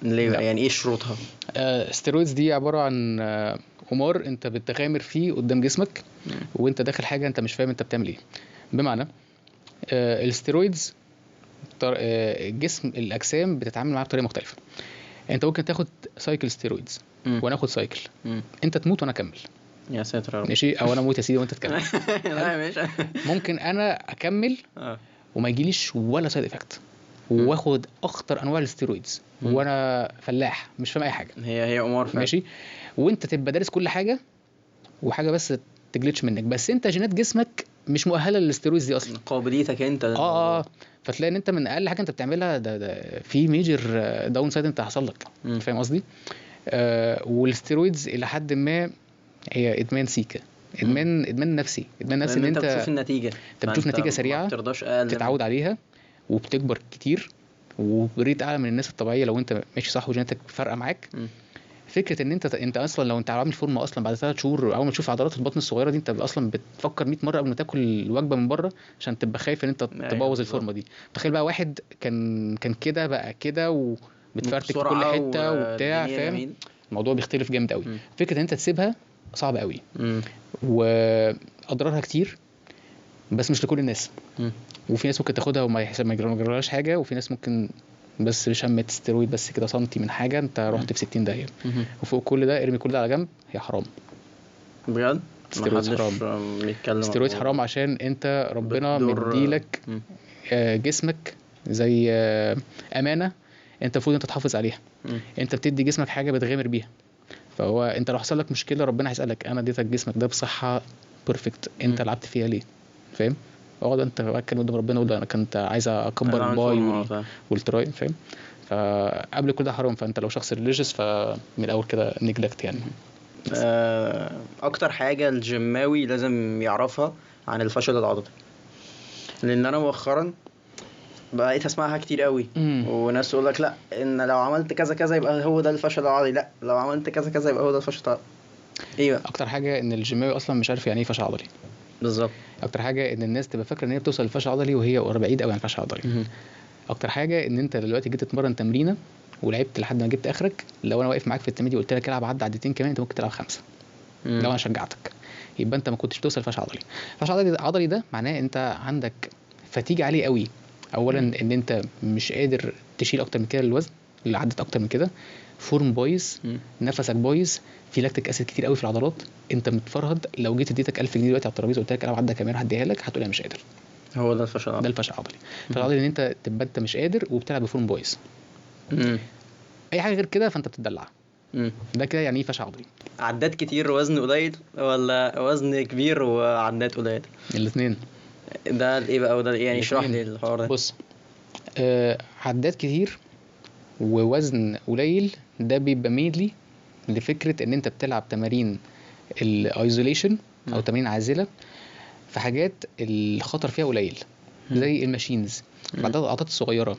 ليه بقى؟ لا. يعني ايه شروطها؟ ستيرويدز دي عباره عن قمار انت بتغامر فيه قدام جسمك، مم. وانت داخل حاجه انت مش فاهم انت بتعمل ايه. بمعنى الستيرويدز جسم الاجسام بتتعامل معاه بطريقه مختلفه. انت ممكن تاخد سايكل ستيرويدز مم. وانا اخد سايكل، مم. انت تموت وانا اكمل، يا ساتر يا رب. ماشي، او انا اموت يا سيدي وانت تكمل. لا يا باشا. ممكن انا اكمل اه. وما يجيليش ولا سايد افكت، مم. واخد اخطر انواع الستيرويدز مم. وانا فلاح مش فاهم اي حاجه، هي امور فعلا. ماشي، وانت تبقى دارس كل حاجه وحاجه بس تجلتش منك، بس انت جينات جسمك مش مؤهله للستيرويدز دي اصلا. قابليتك انت اه فتلاقي ان انت من اقل حاجه انت بتعملها ده في ميجر داون سايد انت حصل لك، مم. فاهم قصدي؟ والستيرويدز الى حد ما هي ادمان سيكا، ادمان نفسي، ادمان نفسي، ان انت بتشوف انت النتيجه، بتشوف فأنت نتيجه ما سريعه بترضاش اقل تتعود عليها وبتكبر كتير وبريت اعلى من الناس الطبيعيه لو انت ماشي صح وجينتك فارقه معاك. مم. فكره ان انت اصلا لو انت عامل فورمه اصلا بعد 3 شهور اول ما تشوف عضلات البطن الصغيره دي، انت اصلا بتفكر 100 مره قبل ما تاكل وجبه من بره عشان تبقى خايف ان انت أيوة تبوظ بالظبط. الفورمه دي. تخيل بقى واحد كان كده بقى كده وبتفرتك في كل بسرعة حته وبتاع، والدنيا فاهم؟ جميل. الموضوع بيختلف جامد قوي. مم. فكره ان انت تسيبها صعب قوي مم. واضرارها كتير، بس مش لكل الناس. مم. وفي ناس ممكن تاخدها وما يجرالهاش حاجه، وفي ناس ممكن بس شمت ستيرويد بس كده سنتي من حاجه انت رحت في 60 داهيه. مم. وفوق كل ده ارمي كل ده على جنب، هي حرام. بجد ستيرويد محدش حرام. بيتكلم عن ستيرويد الموضوع. حرام عشان انت ربنا بتضر. مديلك مم. جسمك زي امانه، انت المفروض انت تحافظ عليها. مم. انت بتدي جسمك حاجه بتغامر بيها، فهو انت لو حصل لك مشكله ربنا هيسالك انا اديتك جسمك ده بصحه بيرفكت، انت مم. لعبت فيها ليه؟ فاهم؟ اقعد انت بتكلم قدام ربنا وده انا كنت عايز أنا اكبر عامل الباي فورمة فعلا. والتراي، فاهم؟ فقبل كل ده حرام. فانت لو شخص ريليجيوس فمن الاول كده نيجلكت يعني. اكتر حاجة الجيماوي لازم يعرفها عن الفشل العضلي، لان انا مؤخرا بقيت اسمعها كتير قوي. وناس تقول لك لا، ان لو عملت كذا كذا يبقى هو ده الفشل العضلي، لا لو عملت كذا كذا يبقى هو ده الفشل العضلي. ايه بقى؟ اكتر حاجه ان الجيماوي اصلا مش عارف يعني ايه فشل عضلي. بالظبط. اكتر حاجه ان الناس تبقى فاكره ان هي بتوصل للفشل العضلي وهي بعيد قوي عن الفشل العضلي. مهم. اكتر حاجه ان انت دلوقتي جيت تتمرن تمرينه ولعبت لحد ما جبت اخرك، لو انا واقف معاك في التمرين وقلت لك العب عدتين كمان انت ممكن تلعب 5. مم. لو انا شجعتك يبقى انت ما كنتش توصل لفشل عضلي. فشل عضلي ده معناه انت عندك فتيجي عاليه قوي. اولا مم. ان انت مش قادر تشيل اكتر من كده الوزن اللي عدت اكتر من كده، فورم بايظ، مم. نفسك بايظ، في لاكتيك اسيد كتير قوي في العضلات، انت متفرهد. لو جيت اديتك 1000 جنيه دلوقتي على الترابيزه وقلت لك العب عده كمان هديها لك، هتقول انا مش قادر. هو ده الفشل ده العضلي. الفشل العضلي. الفشل العضلي ان انت تبقى انت مش قادر وبتلعب بفورم بايظ. مم. اي حاجه غير كده فانت بتدلع. مم. ده كده يعني ايه فشل عضلي؟ عدات كتير وزن قليل ولا وزن كبير وعدات قليل؟ الاثنين. ده ايه بقى وده إيه؟ يعني اشرح لي الاتنين. الحوار ده. بص، عدات كتير ووزن قليل ده بيبقى مينلي لفكره ان انت بتلعب تمارين الايزوليشن او تمارين عازله في حاجات الخطر فيها قليل زي الماشينز، العضلات الصغيره.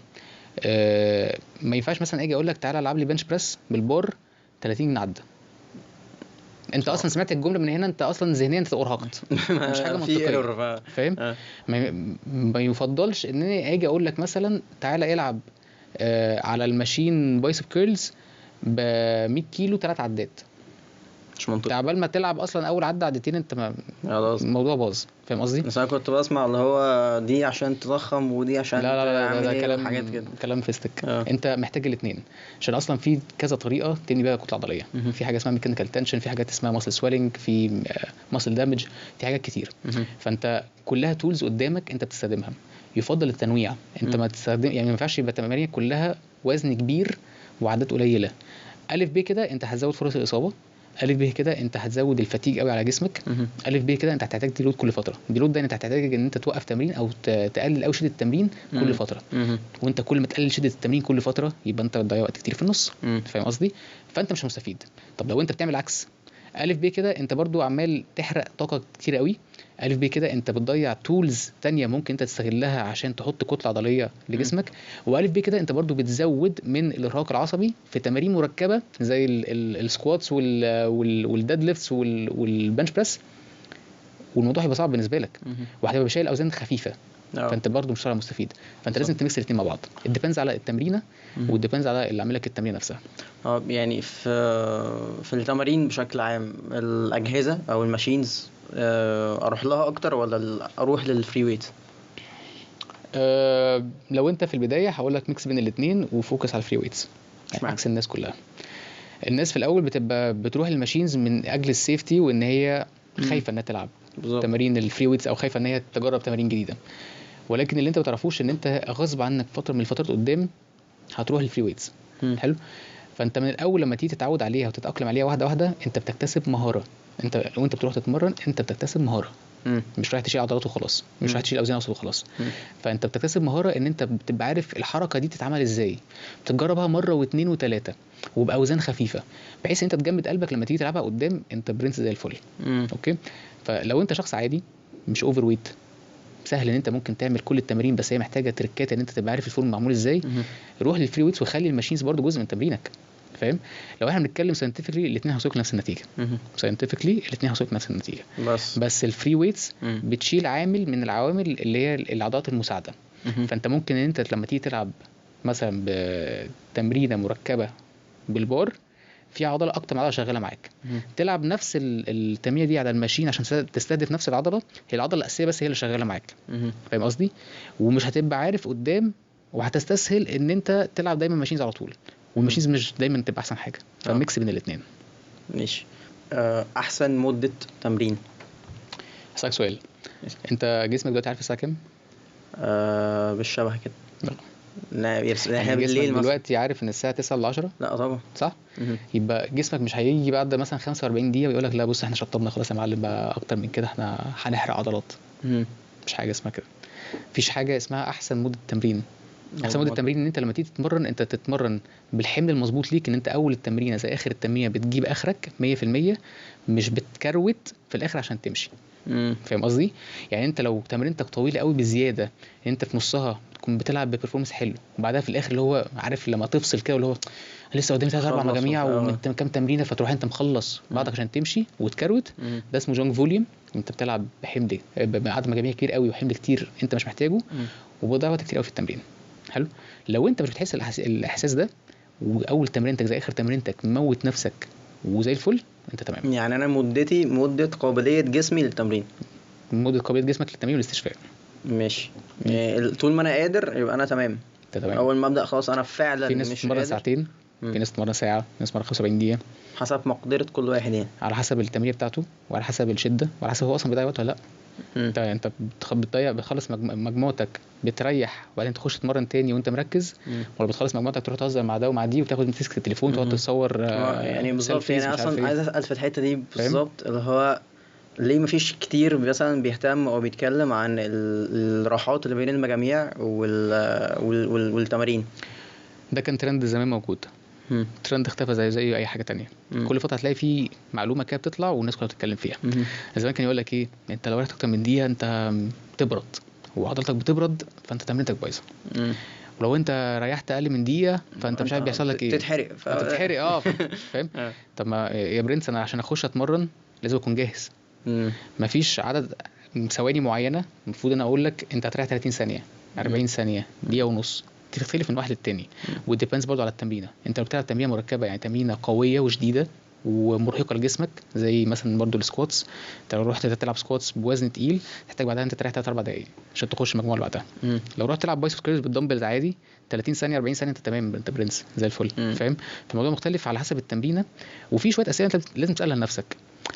ما ينفعش مثلا اجي اقول لك تعالى العب لي بنش بريس بالبار 30 عده. انت صح. اصلا سمعت الجمله من هنا انت اصلا ذهنيا انت ارهقت، مش حاجه في منطقيه، ايرور. فاهم؟ ما يفضلش ان انا اجي اقول لك مثلا تعالى العب على الماشين بايسب كيرلز ب 100 كيلو 3 عدات. مش منطقي. عبال ما تلعب اصلا اول عده عدتين انت خلاص. الموضوع باظ، فاهم قصدي؟ بس انا كنت بسمع اللي هو دي عشان تضخم ودي عشان لا تعمل ده ايه وحاجات كده. كلام فيستك. اه. انت محتاج الاثنين عشان اصلا في كذا طريقه تبني بيها كتله عضليه. مهم. في حاجه اسمها ميكانيكال تنشن، في حاجات اسمها ماسل سويلنج، في ماسل دامج، في حاجات كتير. مهم. فانت كلها تولز قدامك انت بتستخدمها. يفضل التنويع. انت مم. ما تستخدم يعني ما ينفعش يبقى تمارين كلها وزن كبير وعدات قليله. الف ب كده انت هتزود فرص الاصابه، الف ب كده انت هتزود الفتيج قوي على جسمك، الف ب كده انت هتحتاج ديلود كل فتره. ديلود ده انت هتحتاج ان انت توقف تمرين او تقلل قوي شده التمرين كل فتره. وانت كل ما تقلل شده التمرين كل فتره يبقى انت بتضيع وقت كتير في النص. فاهم قصدي؟ فانت مش مستفيد. طب لو انت بتعمل عكس الف ب كده انت برضو عمال تحرق طاقه كتير قوي، الف ب كده انت بتضيع تولز تانية ممكن انت تستغلها عشان تحط كتله عضليه لجسمك، والف ب كده انت برضو بتزود من الارهاق العصبي في تمارين مركبه زي السكواتس والديد ليفتس والبنش بريس، والموضوع هيبقى صعب بالنسبه لك وهتبقى شايل اوزان خفيفه. فانت برضو مش هتبقى مستفيد. فانت لازم تميكس الاثنين مع بعض. الديبندز على التمرينه والديبندز على اللي عامل لك التمرين نفسها. يعني في التمارين بشكل عام الاجهزه او الماشينز اروح لها اكتر ولا اروح للفري ويت؟ لو انت في البدايه هقول لك ميكس بين الاثنين وفوكس على الفري ويتس عكس الناس كلها. الناس في الاول بتبقى بتروح الماشينز من اجل السيفتي وان هي خايفه انها تلعب تمارين الفري ويتس او خايفه ان هي تجرب تمارين جديده، ولكن اللي انت ما تعرفوش ان انت غصب عنك فتره من الفترات قدام هتروح للفري ويتس. حلو. فانت من الاول لما تيجي تتعود عليها وتتاقلم عليها واحده واحده انت بتكتسب مهاره. انت وانت بتروح تتمرن انت بتكتسب مهاره، مش رايح تشيل عضلات وخلاص، مش رايح تشيل اوزان وخلاص. فانت بتكتسب مهاره ان انت بتبقى عارف الحركه دي تتعمل ازاي، بتجربها مره واثنين وثلاثه وباوزان خفيفه بحيث انت تجمد قلبك لما تيجي تلعبها قدام انت برنس زي الفل. اوكي. فلو انت شخص عادي مش اوفر ويت، سهل ان انت ممكن تعمل كل التمارين بس هي محتاجه تريكات ان انت تبقى عارف الفورم معمول ازاي، روح للفري ويتس وخلي الماشينز برضو جزء من تمرينك. فاهم؟ لو احنا بنتكلم ساينتفيكلي الاثنين هيوصلوا لنفس النتيجه. ساينتفيكلي الاثنين هيوصلوا لنفس النتيجه، بس الفري ويتس بتشيل عامل من العوامل اللي هي العضلات المساعده. فانت ممكن ان انت لما تيجي تلعب مثلا بتمرينه مركبه بالبار في عضله اكتر من عضله شغاله معاك، تلعب نفس التمرينه دي على الماشين عشان تستهدف نفس العضله، هي العضله الاساسيه بس هي اللي شغاله معاك. فاهم قصدي؟ ومش هتبقى عارف قدام وهتستسهل ان انت تلعب دايما ماشينز على طول، والماشينز مش دايما تبقى احسن حاجه. فميكس بين الاثنين. ماشي. احسن مده تمرين؟ اسالك سؤال، انت جسمك دلوقتي عارف الساعه كام؟ بالشبه كده. لا يعني بالليل دلوقتي عارف ان الساعه 9 ل 10؟ لا طبعا. صح. يبقى جسمك مش هيجي بعد مثلا 45 دقيقه ويقول لك لا بص احنا شطبنا خلاص يا معلم بقى اكتر من كده احنا هنحرق عضلات. مش حاجه اسمها كده. مفيش حاجه اسمها احسن مده تمرين. احسن مده تمرين ان انت لما تيجي تتمرن انت تتمرن بالحمل المظبوط ليك، ان انت اول التمرينه زي اخر التمرينه بتجيب اخرك 100%، مش بتكروت في الاخر عشان تمشي. فاهم قصدي؟ يعني انت لو تمرينتك طويله قوي بزياده انت في نصها تكون بتلعب ببرفورمانس حلو وبعدها في الاخر اللي هو عارف لما تفصل كده اللي هو لسه قدامي 3 4 مجاميع وانت كام تمرينه فتروح انت مخلص بعدك عشان تمشي وتكروت، ده اسمه جونج فوليوم. انت بتلعب بحمل بعدد مجاميع كتير قوي وحمل كتير انت مش محتاجه وبتضيع وقت كتير قوي في التمرين. حلو. لو انت مش بتحس الاحساس ده واول تمرينتك زي اخر تمرينتك موت نفسك وزي الفل انت تمام. يعني انا مدتي مده قابليه جسمي للتمرين، مده قابليه جسمك للتمرين والاستشفاء. ماشي. طول ما انا قادر يبقى انا تمام. تمام. اول ما ابدا خلاص انا فعلا في ناس مش تتمرن قادر. ساعتين، في ناس تتمرن ساعه، ناس تتمرن 45 دقيقه، حسب مقدره كل واحد يعني، على حسب التمرين بتاعته وعلى حسب الشده وعلى حسب هو اصلا بيضيع وقت ولا لا. انت بتخلص مجموعتك بتريح وبعدين تخش تتمرن تاني وانت مركز، ولا بتخلص مجموعتك تروح تهزر مع ده ومع دي وتاخد تمسك التليفون تقعد تصور يعني بالظبط. يعني اصلا عايز اسال في الحته دي بالظبط اللي هو ليه مفيش كتير مثلا بيهتم او بيتكلم عن الراحات اللي بين المجاميع والتمارين؟ ده كان ترند زمان موجود، ترند اختفى زي اي حاجه تانية. كل فتره هتلاقي في معلومه كده بتطلع والناس كلها بتتكلم فيها. زمان كان يقول لك ايه، انت لو رحت اكتر من دقيقه انت بتبرد وعضلتك بتبرد فانت تمرينتك بايظه، ولو انت ريحت اقل من دقيقه فانت مش عارف بيحصل لك ايه، تتحرق انت بتتحرق. فاهم؟ طب ما يا برنس انا عشان اخش اتمرن لازم اكون جاهز. مفيش عدد ثواني معينه المفروض انا اقول لك انت هتريح 30 ثانيه 40 ثانيه دقيقه ونص، تختلف من واحد للتاني وديبندز برضو على التمرينه. انت لو بتلعب تمرينه مركبه يعني تمرينه قويه وشديده ومرهقه لجسمك زي مثلا برضو السكواتس، انت لو رحت تلعب سكواتس بوزن تقيل تحتاج بعدها انت تريح 3 4 دقايق عشان تخش المجموعه اللي بعدها. لو رحت تلعب بايسبس كيرز بالدمبلز عادي 30 ثانيه 40 ثانيه انت تمام، انت برنس زي الفل. فاهم؟ فالموضوع مختلف على حسب التمرينه، وفي شويه اسئله انت لازم تسالها لنفسك.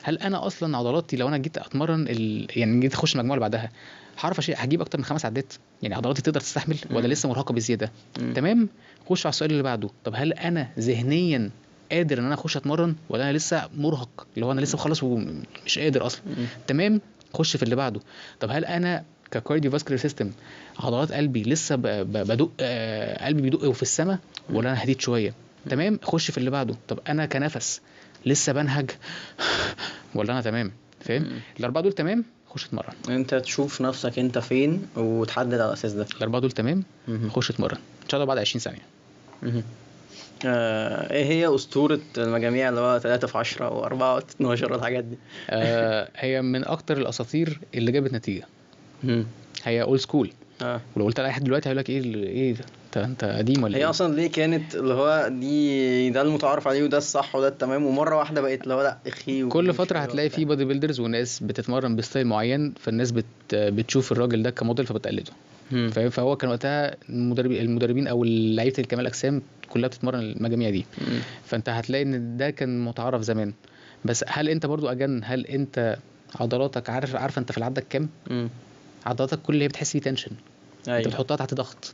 هل انا اصلا عضلاتي لو انا جيت اتمرن يعني جيت اخش المجموعه اللي بعدها هعرف هجيب اكتر من 5 عدات؟ يعني عضلاتي تقدر تستحمل ولا لسه مرهقه بزياده؟ تمام. خش على السؤال اللي بعده، طب هل انا ذهنيا قادر ان انا اخش اتمرن ولا انا لسه مرهق، اللي هو انا لسه مخلص ومش قادر اصلا؟ تمام. خش في اللي بعده، طب هل انا ككارديو فاسكولار سيستم عضلات قلبي لسه بدق قلبي بيدق في السماء ولا انا هديت شويه؟ تمام. خش في اللي بعده، طب انا كنفس لسه بنهج ولا انا تمام؟ فاهم؟ الاربعه دول تمام، خش اتمرن. انت تشوف نفسك انت فين وتحدد على الاساس ده. الاربعه دول تمام، خش اتمرن ان شاء الله بعد 20 ثانيه. ايه هي اسطورة المجاميع اللي هو 3 في 10 و4 في 12 والحاجات دي؟ هي من اكتر الاساطير اللي جابت نتيجه. هي اول سكول. ولو قلت لاي حد دلوقتي هيقول لك ايه ده انت قديم ولا هي ايه؟ اصلا ليه كانت اللي هو ده المتعارف عليه وده الصح وده التمام، ومره واحده بقت اللي هو لا اخي كل فتره هتلاقي في بودي بيلدرز وناس بتتمرن بستايل معين، فالناس بتشوف الراجل ده كموديل فبتقلده. فهو كان وقتها المدربين او لعيبه الكمال الاجسام كلها بتتمرن المجاميع دي. فانت هتلاقي ان ده كان متعارف زمان. بس هل انت برضو هل انت عضلاتك عارف انت في العدة كام؟ عضلاتك كل اللي هي بتحس فيه تنشن. انت بتحطها تحت ضغط،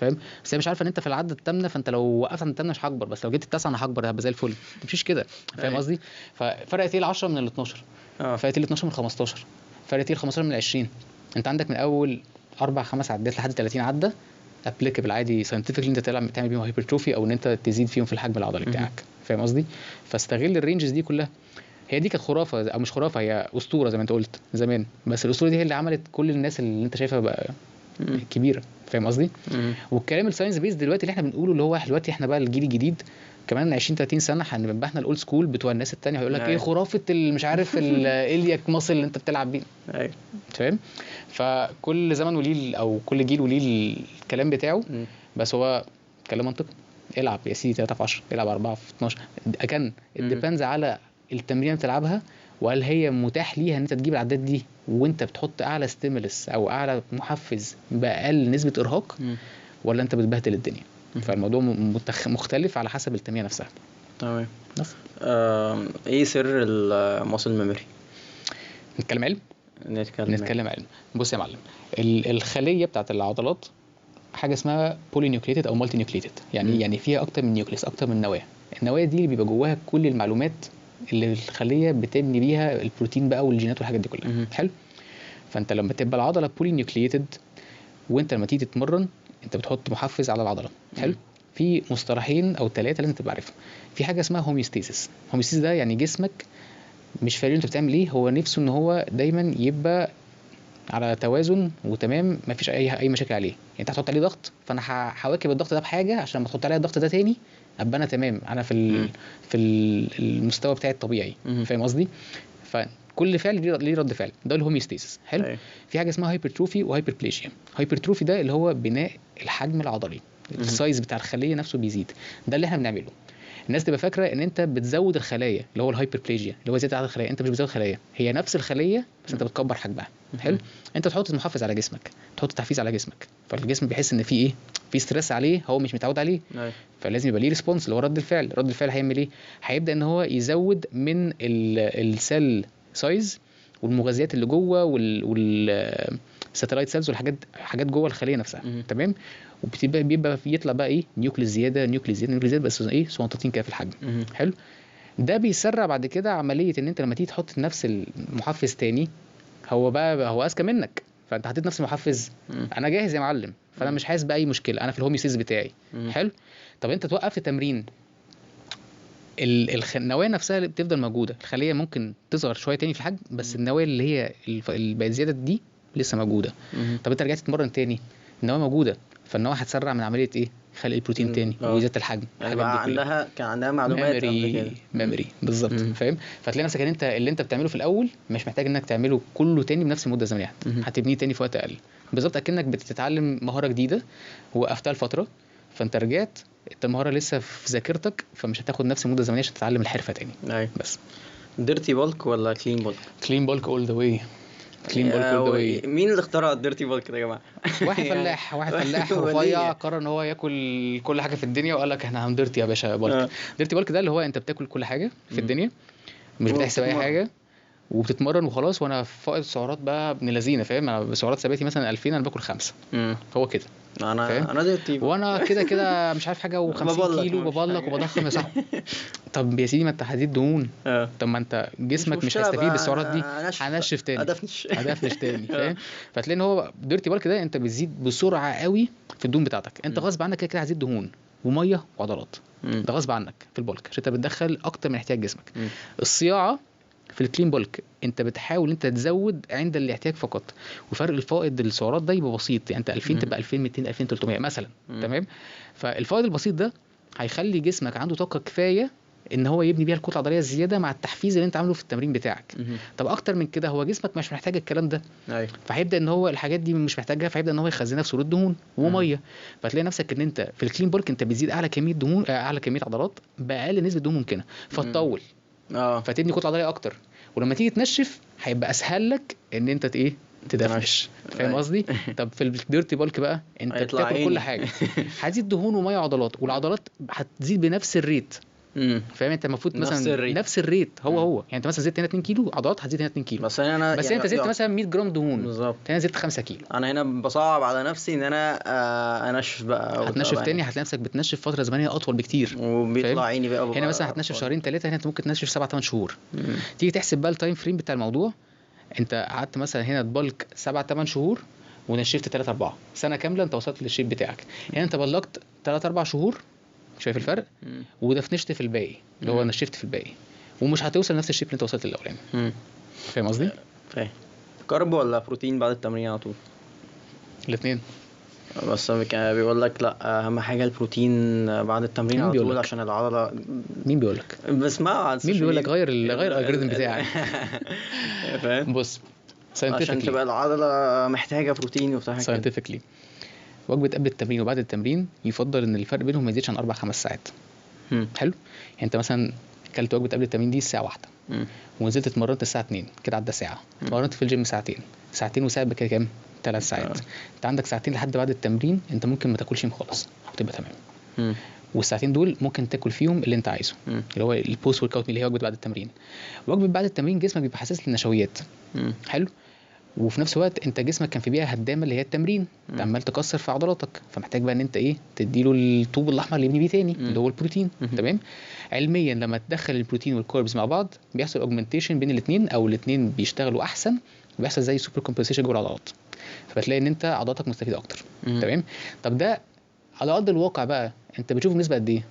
فاهم؟ بس هي مش عارفه ان انت في العدة الثامنه، فانت لو وقفت عند الثامنه مش هكبر، بس لو جيت التاسعه انا هكبر، هبقى زي الفل. مفيش كده، فاهم قصدي؟ ففرقت ايه ال10 من ال12؟ فرقت ايه ال12 من ال15؟ فرقت ايه ال15 من ال20؟ انت عندك من اول 4-5 عدات لحد 30 عده ابليكابل عادي ساينتفكلي انت تعمل بيهم هايبرتروفي او ان انت تزيد فيهم في الحجم العضلي بتاعك، فاهم قصدي؟ فاستغل الرينجز دي كلها. هي دي كانت خرافه او مش خرافه، هي اسطوره زي ما انت قلت زمان، بس الاسطوره دي هي اللي عملت كل الناس اللي انت شايفها بقى كبيره، فاهم قصدي؟ والكلام الساينس بيز دلوقتي اللي احنا بنقوله اللي هو دلوقتي احنا بقى الجيل الجديد كمان 20-30 سنه هنبقى احنا الاولد سكول بتوع الناس التانية، هيقول لك ايه خرافه مش عارف الالياك ماسل اللي انت بتلعب بيه. ايوه فاهم. فكل زمن وليه او كل جيل وليه الكلام بتاعه. بس هو كلام منطقي. العب يا سيدي 3 في 10، العب 4 في 12. كان الديبندز على التمرين اللي بتلعبها، وهل هي متاح ليها ان انت تجيب العدات دي وانت بتحط اعلى ستيمولس او اعلى محفز باقل نسبه ارهاق، ولا انت بتبهدل الدنيا. فالموضوع مختلف على حسب التمرين نفسها. تمام. ايه سر الماسل ميموري؟ نتكلم علم. بص يا معلم، الخليه بتاعت العضلات حاجه اسمها بولي نيوكليتد او مالتي نيوكليتد. يعني فيها اكتر من نيوكليس، اكتر من نواه. النواه دي اللي بيبقى جواها كل المعلومات اللي الخليه بتبني بيها البروتين بقى والجينات والحاجات دي كلها. حلو. فانت لما تبقى العضله بولي نيوكليتد وانت لما تيجي تتمرن انت بتحط محفز على العضله. حلو. في مصطلحين او 3 لازم تبقى عارفهم. في حاجه اسمها هوميوستاسيس. هوميوستاسيس ده يعني جسمك مش فاهم انت بتعمل ايه، هو نفسه ان هو دايما يبقى على توازن وتمام، ما فيش اي مشاكل عليه. انت هتحط عليه ضغط، فانا هواكب الضغط ده بحاجه عشان لما تحط عليه الضغط ده تاني ابقى انا تمام، انا في المستوى بتاعي الطبيعي، فاهم قصدي؟ فكل فعل ليه رد فعل، ده الهوميوستاسيس. حلو. في حاجه اسمها هايبرتروفي وهايبربليشيا. هايبرتروفي ده اللي هو بناء الحجم العضلي، السايز بتاع الخليه نفسه بيزيد، ده اللي احنا بنعمله. الناس تبقى فاكره ان انت بتزود الخلايا اللي هو الهايبربليجيا اللي هو زياده عدد الخلايا. انت مش بتزود خلايا، هي نفس الخليه بس انت بتكبر حجمها. حلو. انت تحط محفز على جسمك، تحط تحفيز على جسمك، فالجسم بيحس ان في ايه، في ستريس عليه هو مش متعود عليه. فلازم يبقى ليه ريسبونس اللي هو رد الفعل. رد الفعل هيعمل ايه؟ هيبدا ان هو يزود من السيل سايز والمغذيات اللي جوه والساتلايت سيلز والحاجات جوه الخليه نفسها. تمام. وبيبقى يطلع بقى ايه، نيوكليس زياده بس ايه، صغنطتين كده في الحجم. حلو. ده بيسرع بعد كده عمليه ان انت لما تيجي تحط نفس المحفز تاني، هو اذكى منك، فانت حطيت نفس المحفز، انا جاهز يا معلم، فانا مش حاسس باي مشكله، انا في الهوميوستاسيس بتاعي. حلو. طب انت توقف التمرين، النواه نفسها اللي بتفضل موجوده، الخليه ممكن تصغر شويه تاني في الحجم، بس النواه اللي هي اللي بقت زياده دي لسه موجوده. طب انت رجعت تتمرن تاني، النواه موجوده، فالنواه هتسرع من عمليه ايه، خلق البروتين تاني وزياده الحجم. كان عندها معلومات قبل كده. ميموري بالظبط، فاهم؟ فتلاقي نفسك ان انت اللي انت بتعمله في الاول مش محتاج انك تعمله كله تاني بنفس المده الزمنيه، هتبنيه تاني في وقت اقل. بالظبط اكنك بتتعلم مهاره جديده وقفتها لفتره، فانت رجعت انت المهاره لسه في ذاكرتك، فمش هتاخد نفس المده الزمنيه عشان تتعلم الحرفه تاني. بس ديرتي بالك ولا كلين بالك؟ كلين بالك اول ذا واي. مين اللي اخترع الديرتي بالك ده يا جماعه؟ واحد فلاح رفيع قرر ان هو ياكل كل حاجه في الدنيا وقال لك احنا هنديرتي يا باشا بالك. ديرتي بالك ده اللي هو انت بتاكل كل حاجه في الدنيا، مش بتحسب اي حاجه، وبتتمرن وخلاص، وانا فائض سعرات بقى ابن لذينه، فاهم؟ انا سعرات ثباتي مثلا 2000، انا باكل 5. هو كده، فاهم؟ انا زي الطيب وانا كده مش عارف حاجه و50 ببلك كيلو مفيش ببلك حاجة. وبضخم يا صاحبي. طب يا سيدي ما انت هتزيد دهون، طب ما انت جسمك مش مشكلة هيستفيد بقى، بالسعرات دي، هنشف هنشف تاني، ادفنش هدفنش تاني، فاهم؟ فتلاقي ان هو ديرتي بالك ده انت بتزيد بسرعه قوي في الدهون بتاعتك، انت غصب عنك كده هتزيد دهون وميه وعضلات، ده غصب عنك في البولك عشان انت بتدخل اكتر من احتياج جسمك. الصياعه في الكلين بولك انت بتحاول انت تزود عند الاحتياج فقط، وفرق الفائض السعرات ده يبقى بسيط، يعني انت 2000 تبقى 2200 2300 مثلا، تمام؟ فالفائض البسيط ده هيخلي جسمك عنده طاقه كفايه ان هو يبني بيها الكتله العضليه الزياده مع التحفيز اللي انت عامله في التمرين بتاعك. طب اكتر من كده هو جسمك مش محتاج الكلام ده، فهيبدا ان هو الحاجات دي مش محتاجها، فهيبدا ان هو يخزنها في صوره دهون وميه، فتلاقي نفسك ان انت في الكلين بولك انت بتزيد اعلى كميه دهون، اعلى كميه عضلات باقل نسبه دهون ممكنه، فتطول فتبني كتله عضليه اكتر، ولما تيجي تنشف هيبقى اسهل لك ان انت ايه تدفنش، فاهم قصدي؟ طب في الديرتي بالك بقى انت هيطلع بتاكل عيني. كل حاجه، هتزيد دهون وميه وعضلات، والعضلات هتزيد بنفس الريت، فاهم؟ انت المفروض مثلا نفس الريت هو يعني انت مثلا زدت هنا 2 كيلو عضلات، هتزيد هنا 2 كيلو، بس يعني انت زدت مثلا 100 جرام دهون، بالظبط، هنا زدت 5 كيلو. انا هنا بصعب على نفسي ان انا انشف بقى، هتنشف تاني، هتلاقي نفسك بتنشف فتره زمنيه اطول بكتير، وبيطلع عيني بقى هنا مثلا هتنشف شهرين 3، هنا انت ممكن تنشف 7 8 شهور. تيجي تحسب بقى التايم فريم بتاع الموضوع، انت قعدت مثلا هنا تبلك 7 8 شهور ونشفت 3 4 سنه كامله، انت وصلت للشيب بتاعك. هنا انت بلقت 3 4 شهور، شايف الفرق؟ ودفنشت في الباقي اللي هو نشفت في الباقي، ومش هتوصل لنفس الشيب اللي انت وصلت للاولاني. فاهم قصدي؟ فاهم. كارب ولا بروتين بعد التمرين على طول؟ الاثنين. بس بيقول لك لا، اهم حاجه البروتين بعد التمرين على طول عشان العضله. مين بيقول لك؟ بسمعه على السوشيال مين بيقول لك غير الالجوريثم بتاعك؟ فاهم. بص عشان تبقى العضله محتاجه بروتين وبتاع كده. ساينتفيكلي وجبه قبل التمرين وبعد التمرين يفضل ان الفرق بينهم ما يزيدش عن 4 5 ساعات. حلو، يعني انت مثلا اكلت وجبه قبل التمرين دي الساعه 1 ونزلت اتمرنت الساعه 2، كده عدى ساعه. اتمرنت في الجيم ساعتين وساعه بكده كام؟ 3 ساعات. انت عندك ساعتين لحد بعد التمرين، انت ممكن ما تاكلش خالص وتبقى تمام. والساعتين دول ممكن تاكل فيهم اللي انت عايزه، اللي هو البوست ورك اوت اللي هي وجبه بعد التمرين. وجبه بعد التمرين جسمك بيبقى حساس للنشويات. حلو، وفي نفس الوقت انت جسمك كان في بيئه هدامه اللي هي التمرين، انت عمال تكسر في عضلاتك، فمحتاج بقى ان انت ايه تديله الطوب الاحمر اللي يبني بيه تاني اللي هو البروتين. تمام. علميا لما تدخل البروتين والكاربز مع بعض بيحصل اوجمنتيشن بين الاثنين، او الاثنين بيشتغلوا احسن، وبيحصل زي سوبر كومبنسيشن جوه العضلات، فبتلاقي ان انت عضلاتك مستفيده اكتر. تمام. طب ده على ارض الواقع بقى انت بتشوف نسبه قد ايه؟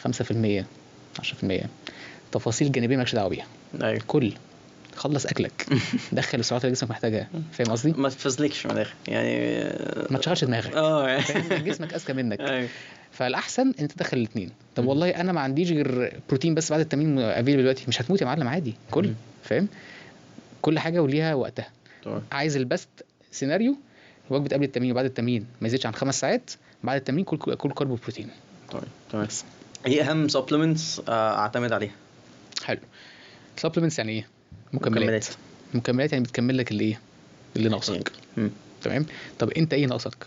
5% 10%، تفاصيل جانبيه مالكش دعوه بيها. ايوه. كل خلص اكلك، دخل السعرات اللي جسمك محتاجها، فاهم قصدي؟ ما تفزلكش من الاخر يعني، ما تشغلش دماغك، فاهم؟ جسمك اذكى منك. ايوه. فالاحسن انت تدخل الاثنين. طب والله انا ما عنديش غير بروتين بس بعد التمرين افيلبل دلوقتي، مش هتموت يا معلم عادي، كل فاهم؟ كل حاجه وليها وقتها. عايز البست سيناريو، وجبه قبل التمرين وبعد التمرين ما يزيدش عن 5 ساعات، بعد التمرين كل كارب وبروتين. تمام. ايه اهم سبلمنتس اعتمد عليها؟ حلو. سبلمنتس يعني ايه؟ مكملات يعني بتكمل لك اللي ناقصك. تمام. طب انت ايه ناقصك؟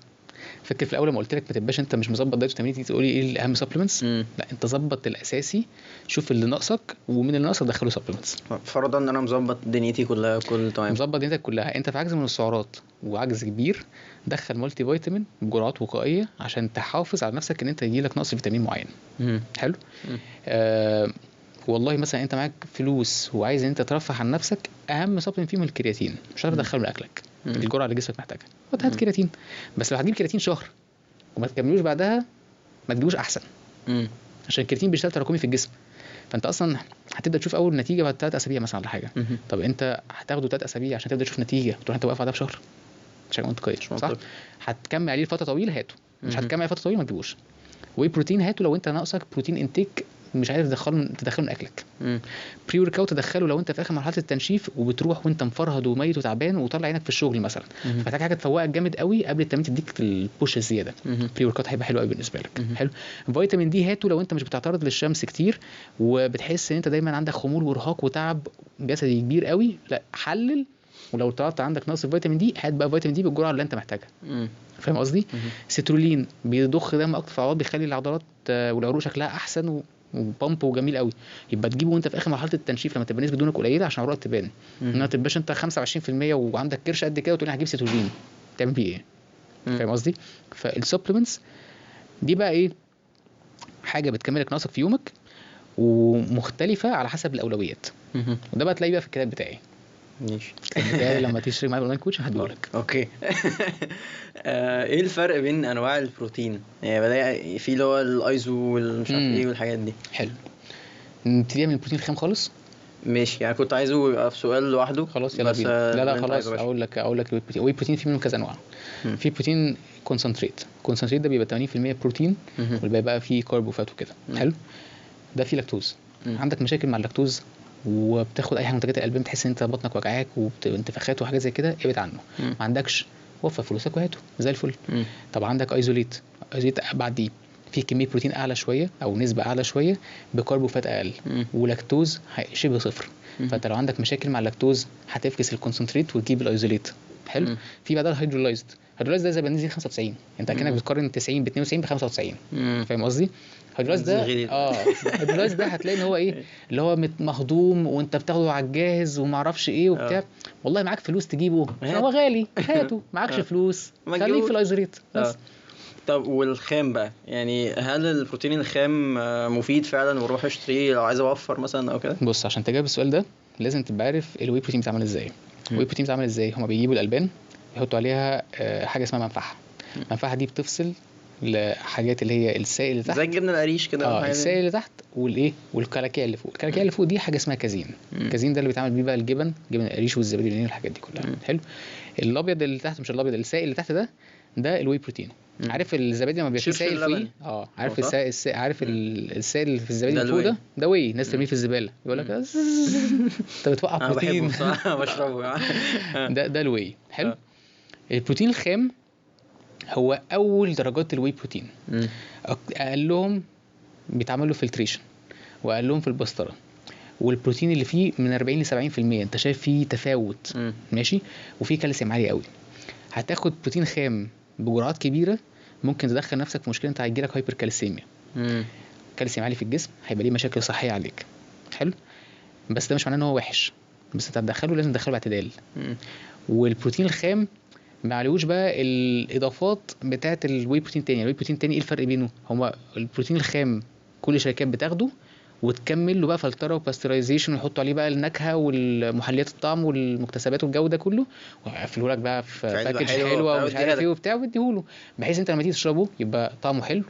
فاكر في الاول ما قلت لك ما تبقاش انت مش مظبط دايت وتمرين تيجي تقولي ايه الاهم سبلمنتس؟ لا، انت ظبط الاساسي، شوف اللي ناقصك ومن اللي ناقصك دخله سبلمنتس. فرضا ان انا مظبط دنيتي كلها، كل تمام، مظبط دنيتك كلها، انت في عجز من السعرات وعجز كبير، دخل مالتي فيتامين بجرعات وقائيه عشان تحافظ على نفسك ان انت يجيلك نقص فيتامين معين. حلو. والله مثلا انت معاك فلوس وعايز انت ترفه عن نفسك، اهم سبلمنت فيهم الكرياتين، مش عارف تدخله لاكلك، الجرعه اللي جسمك محتاجها وهات كرياتين. بس لو هتجيب كرياتين شهر وما تكملوش بعدها ما تجيبوش احسن، عشان الكرياتين بيشتغل تراكمي في الجسم، فانت اصلا هتبدا تشوف اول نتيجه بعد 3 اسابيع مثلا ولا حاجه. طب انت هتاخده 3 اسابيع عشان تبدا تشوف نتيجه، تروح انت واقف على ده بشهر، مش هيبقى منطقي صح؟ هتكمل عليه فتره طويله هاته، مش هتكمل عليه فتره طويله ما تجيبوش. وبروتين هاته لو انت ناقصك بروتين انتيك مش عارف تدخله من اكلك. بري ورك اوت تدخله لو انت في اخر مرحله التنشيف وبتروح وانت مفرهد وميت وتعبان وطلع عينك في الشغل مثلا، فمحتاج حاجه تفوقك جامد قوي قبل التمرين تديك البوش الزياده. بري ورك اوت هيبقى حلو قوي بالنسبه لك. حلو. فيتامين دي هاته لو انت مش بتعترض للشمس كتير وبتحس ان انت دايما عندك خمول وارهاق وتعب جسدي كبير قوي، لا حلل، ولو طلعت عندك نقص فيتامين دي هات بقى فيتامين دي بالجرعه اللي انت محتاجها. فاهم قصدي؟ سيترولين بيضخ دم اكتر في العضلات، بيخلي العضلات والعروق شكلها احسن وبامب وجميل قوي، يبقى تجيبه وانت في اخر مرحله التنشيف لما تبقى نسبه دهونك قليله عشان العروق تبان. ما تبقاش انت 25% وعندك كرش قد كده وتقول هجيب سيتوجين تعمل بيه ايه؟ فاهم قصدي؟ فالسبلمنتس دي بقى ايه؟ حاجه بتكملك ناقصك في يومك ومختلفه على حسب الاولويات. وده بقى تلاقيه بقى في الكتاب بتاعي. ماشي. لما تشترك معايا اونلاين كوتش هديهولك. اوكي. ايه الفرق بين انواع البروتين؟ يعني بلاقي في اللي هو الايزو والمش عارف ايه والحاجات دي. حلو، نبتدي من البروتين الخام خالص. ماشي، يعني كنت عايزه يبقى في سؤال لوحده. خلاص يلا بينا. لا خلاص، اقول لك الواي بروتين في منه كذا انواع. في بروتين كونسنتريت ده بيبقى 80% بروتين والباقي بقى فيه كارب وفات وكده. حلو، ده فيه لاكتوز. عندك مشاكل مع اللاكتوز وبتاخد اي حاجه منتجات الالبان بتحس ان انت بطنك وجعاك وانتفاخات وحاجات زي كده، ابعد عنه. ما عندكش، وفر فلوسك وهاته زي الفل. طب عندك ايزوليت بعد دي في كميه بروتين اعلى شويه او نسبه اعلى شويه بكارب وفات اقل ولاكتوز شبه صفر. فانت لو عندك مشاكل مع اللاكتوز هتفكس الكونسنتريت وتجيب الايزوليت. حلو. في بعدها الهيدرولايزد ده زي بنزين 95، انت كانك بتقارن 90 ب 92 ب 95. فاهم قصدي؟ الهيدرولايزد ده الهيدرولايزد ده هتلاقي ان هو ايه اللي هو مهضوم وانت بتاخده على الجاهز وما اعرفش ايه وبتاع. والله معاك فلوس تجيبه هو غالي هاته، معاكش فلوس خليك في الايزوليت بس. طب والخام بقى، يعني هل البروتين الخام مفيد فعلا واروح اشتريه لو عايز اوفر مثلا او كده؟ بص، عشان تجاوب السؤال ده لازم تبقى عارف الواي بروتين بيتعمل ازاي. الواي بروتين بيتعمل ازاي؟ هما بيجيبوا الالبان يحطوا عليها حاجه اسمها منفعه. المنفعه دي بتفصل لحاجات اللي هي السائل اللي تحت زي الجبنه القريش كده. السائل اللي تحت والايه والكلاكيع اللي فوق. الكلاكيع اللي فوق دي حاجه اسمها كازين. الكازين ده اللي بيتعمل بيه بقى جبن القريش والزبادي والحاجات دي كلها. حلو. الابيض اللي تحت، مش الابيض، السائل اللي تحت ده الواي بروتين. عارف الزبادي لما بيبقى فيه سائل فوقيه؟ عارف عارف السائل اللي في الزبادي اللي فوق ده واي، ناس ترميه في الزباله يقول لك انت بتوقع بروتين. انا بحبه بشربه. ده الواي. حلو. البروتين الخام هو اول درجات الواي بروتين. اقلهم بيتعمل له فلتريشن واقلهم في البسطره، والبروتين اللي فيه من 40 ل 70%. انت شايف فيه تفاوت. ماشي. وفيه كالسيوم عالي قوي. هتاخد بروتين خام بجرعات كبيره ممكن تدخل نفسك في مشكله، انت هيجيلك هايبر كالسيميا. كالسيوم عالي في الجسم هيبقى ليه مشاكل صحيه عليك. حلو. بس ده مش معناه ان هو وحش، بس انت هتدخله لازم تدخله باعتدال. والبروتين الخام ما عليهوش بقى الاضافات بتاعه الواي بروتين تاني. الواي بروتين تاني ايه الفرق بينه؟ هو البروتين الخام كل الشركات بتاخده وتكمل له بقى فلتره وباسترايزيشن ويحطوا عليه بقى النكهه والمحليات الطعم والمكتسبات والجوده كله ويقفلوا لك بقى في باكج حلوه ومش عارف ايه وبتاع ويديهوله، بحيث انت لما تيجي تشربه يبقى طعمه حلو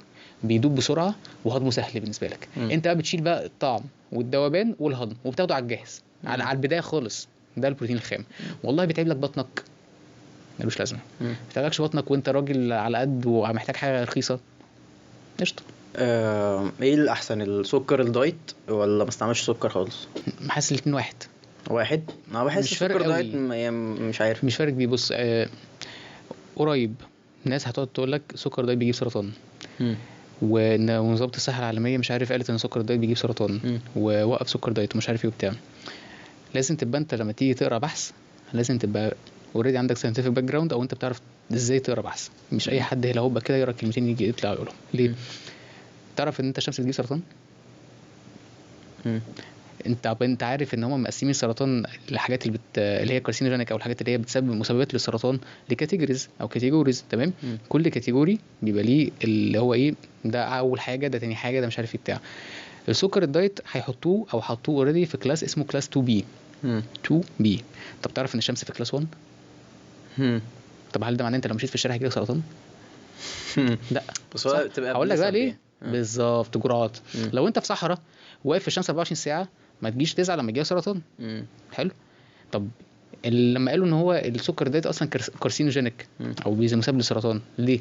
بيدوب بسرعه وهضمه سهل بالنسبه لك. انت بقى بتشيل بقى الطعم والذوبان والهضم وبتاخده على الجاهز على البدايه خالص. ده البروتين الخام. والله بيتعب لك بطنك ملوش لازمه. ما بتعملكش بطنك وانت راجل على قد ومحتاج حاجه رخيصه قشطه. ايه الاحسن، السكر الدايت ولا ما استعملش سكر خالص؟ حاسس الاثنين واحد. انا بحس السكر دايت مش عارف، مش فارق بيه. بص قريب ناس هتقعد تقول لك سكر دايت بيجيب سرطان، ونظام الصحه العالميه مش عارف قالت ان سكر دايت بيجيب سرطان ووقف سكر دايت ومش عارف ايه وبتاع. لازم تبقى انت لما تيجي تقرا بحث لازم تبقى اوريدي عندك ساينتفك باك جراوند او انت بتعرف ازاي تقرا بحث. مش اي حد هلا هوبا كده يقرا كلمتين يجي يطلع يقولهم. ليه؟ تعرف ان انت الشمس بتجيب سرطان؟ انت عارف ان هم مقسمين السرطان الحاجات اللي هي كارسينوجينيك او الحاجات اللي هي بتسبب مسببات للسرطان لكاتيجوريز او كاتيجوريز. تمام. كل كاتيجوري بيبقى ليه اللي هو ايه، ده اول حاجه، ده تاني حاجه، ده مش عارف ايه بتاع. السكر الدايت هيحطوه او حطوه اوريدي في كلاس اسمه كلاس 2B. طب تعرف ان الشمس في كلاس 1؟ طب هل ده معناه انت لو مشيت في الشارع هيجيلك سرطان؟ لا. بس هو تبقى هقول لك بقى ليه. بالظبط جرعات. لو انت في صحراء واقف في الشمس 24 ساعه ما تجيش تزعل لما يجيلك سرطان. حلو. طب لما قالوا ان هو السكر ده اصلا كارسينوجينيك او مسبب للسرطان، ليه؟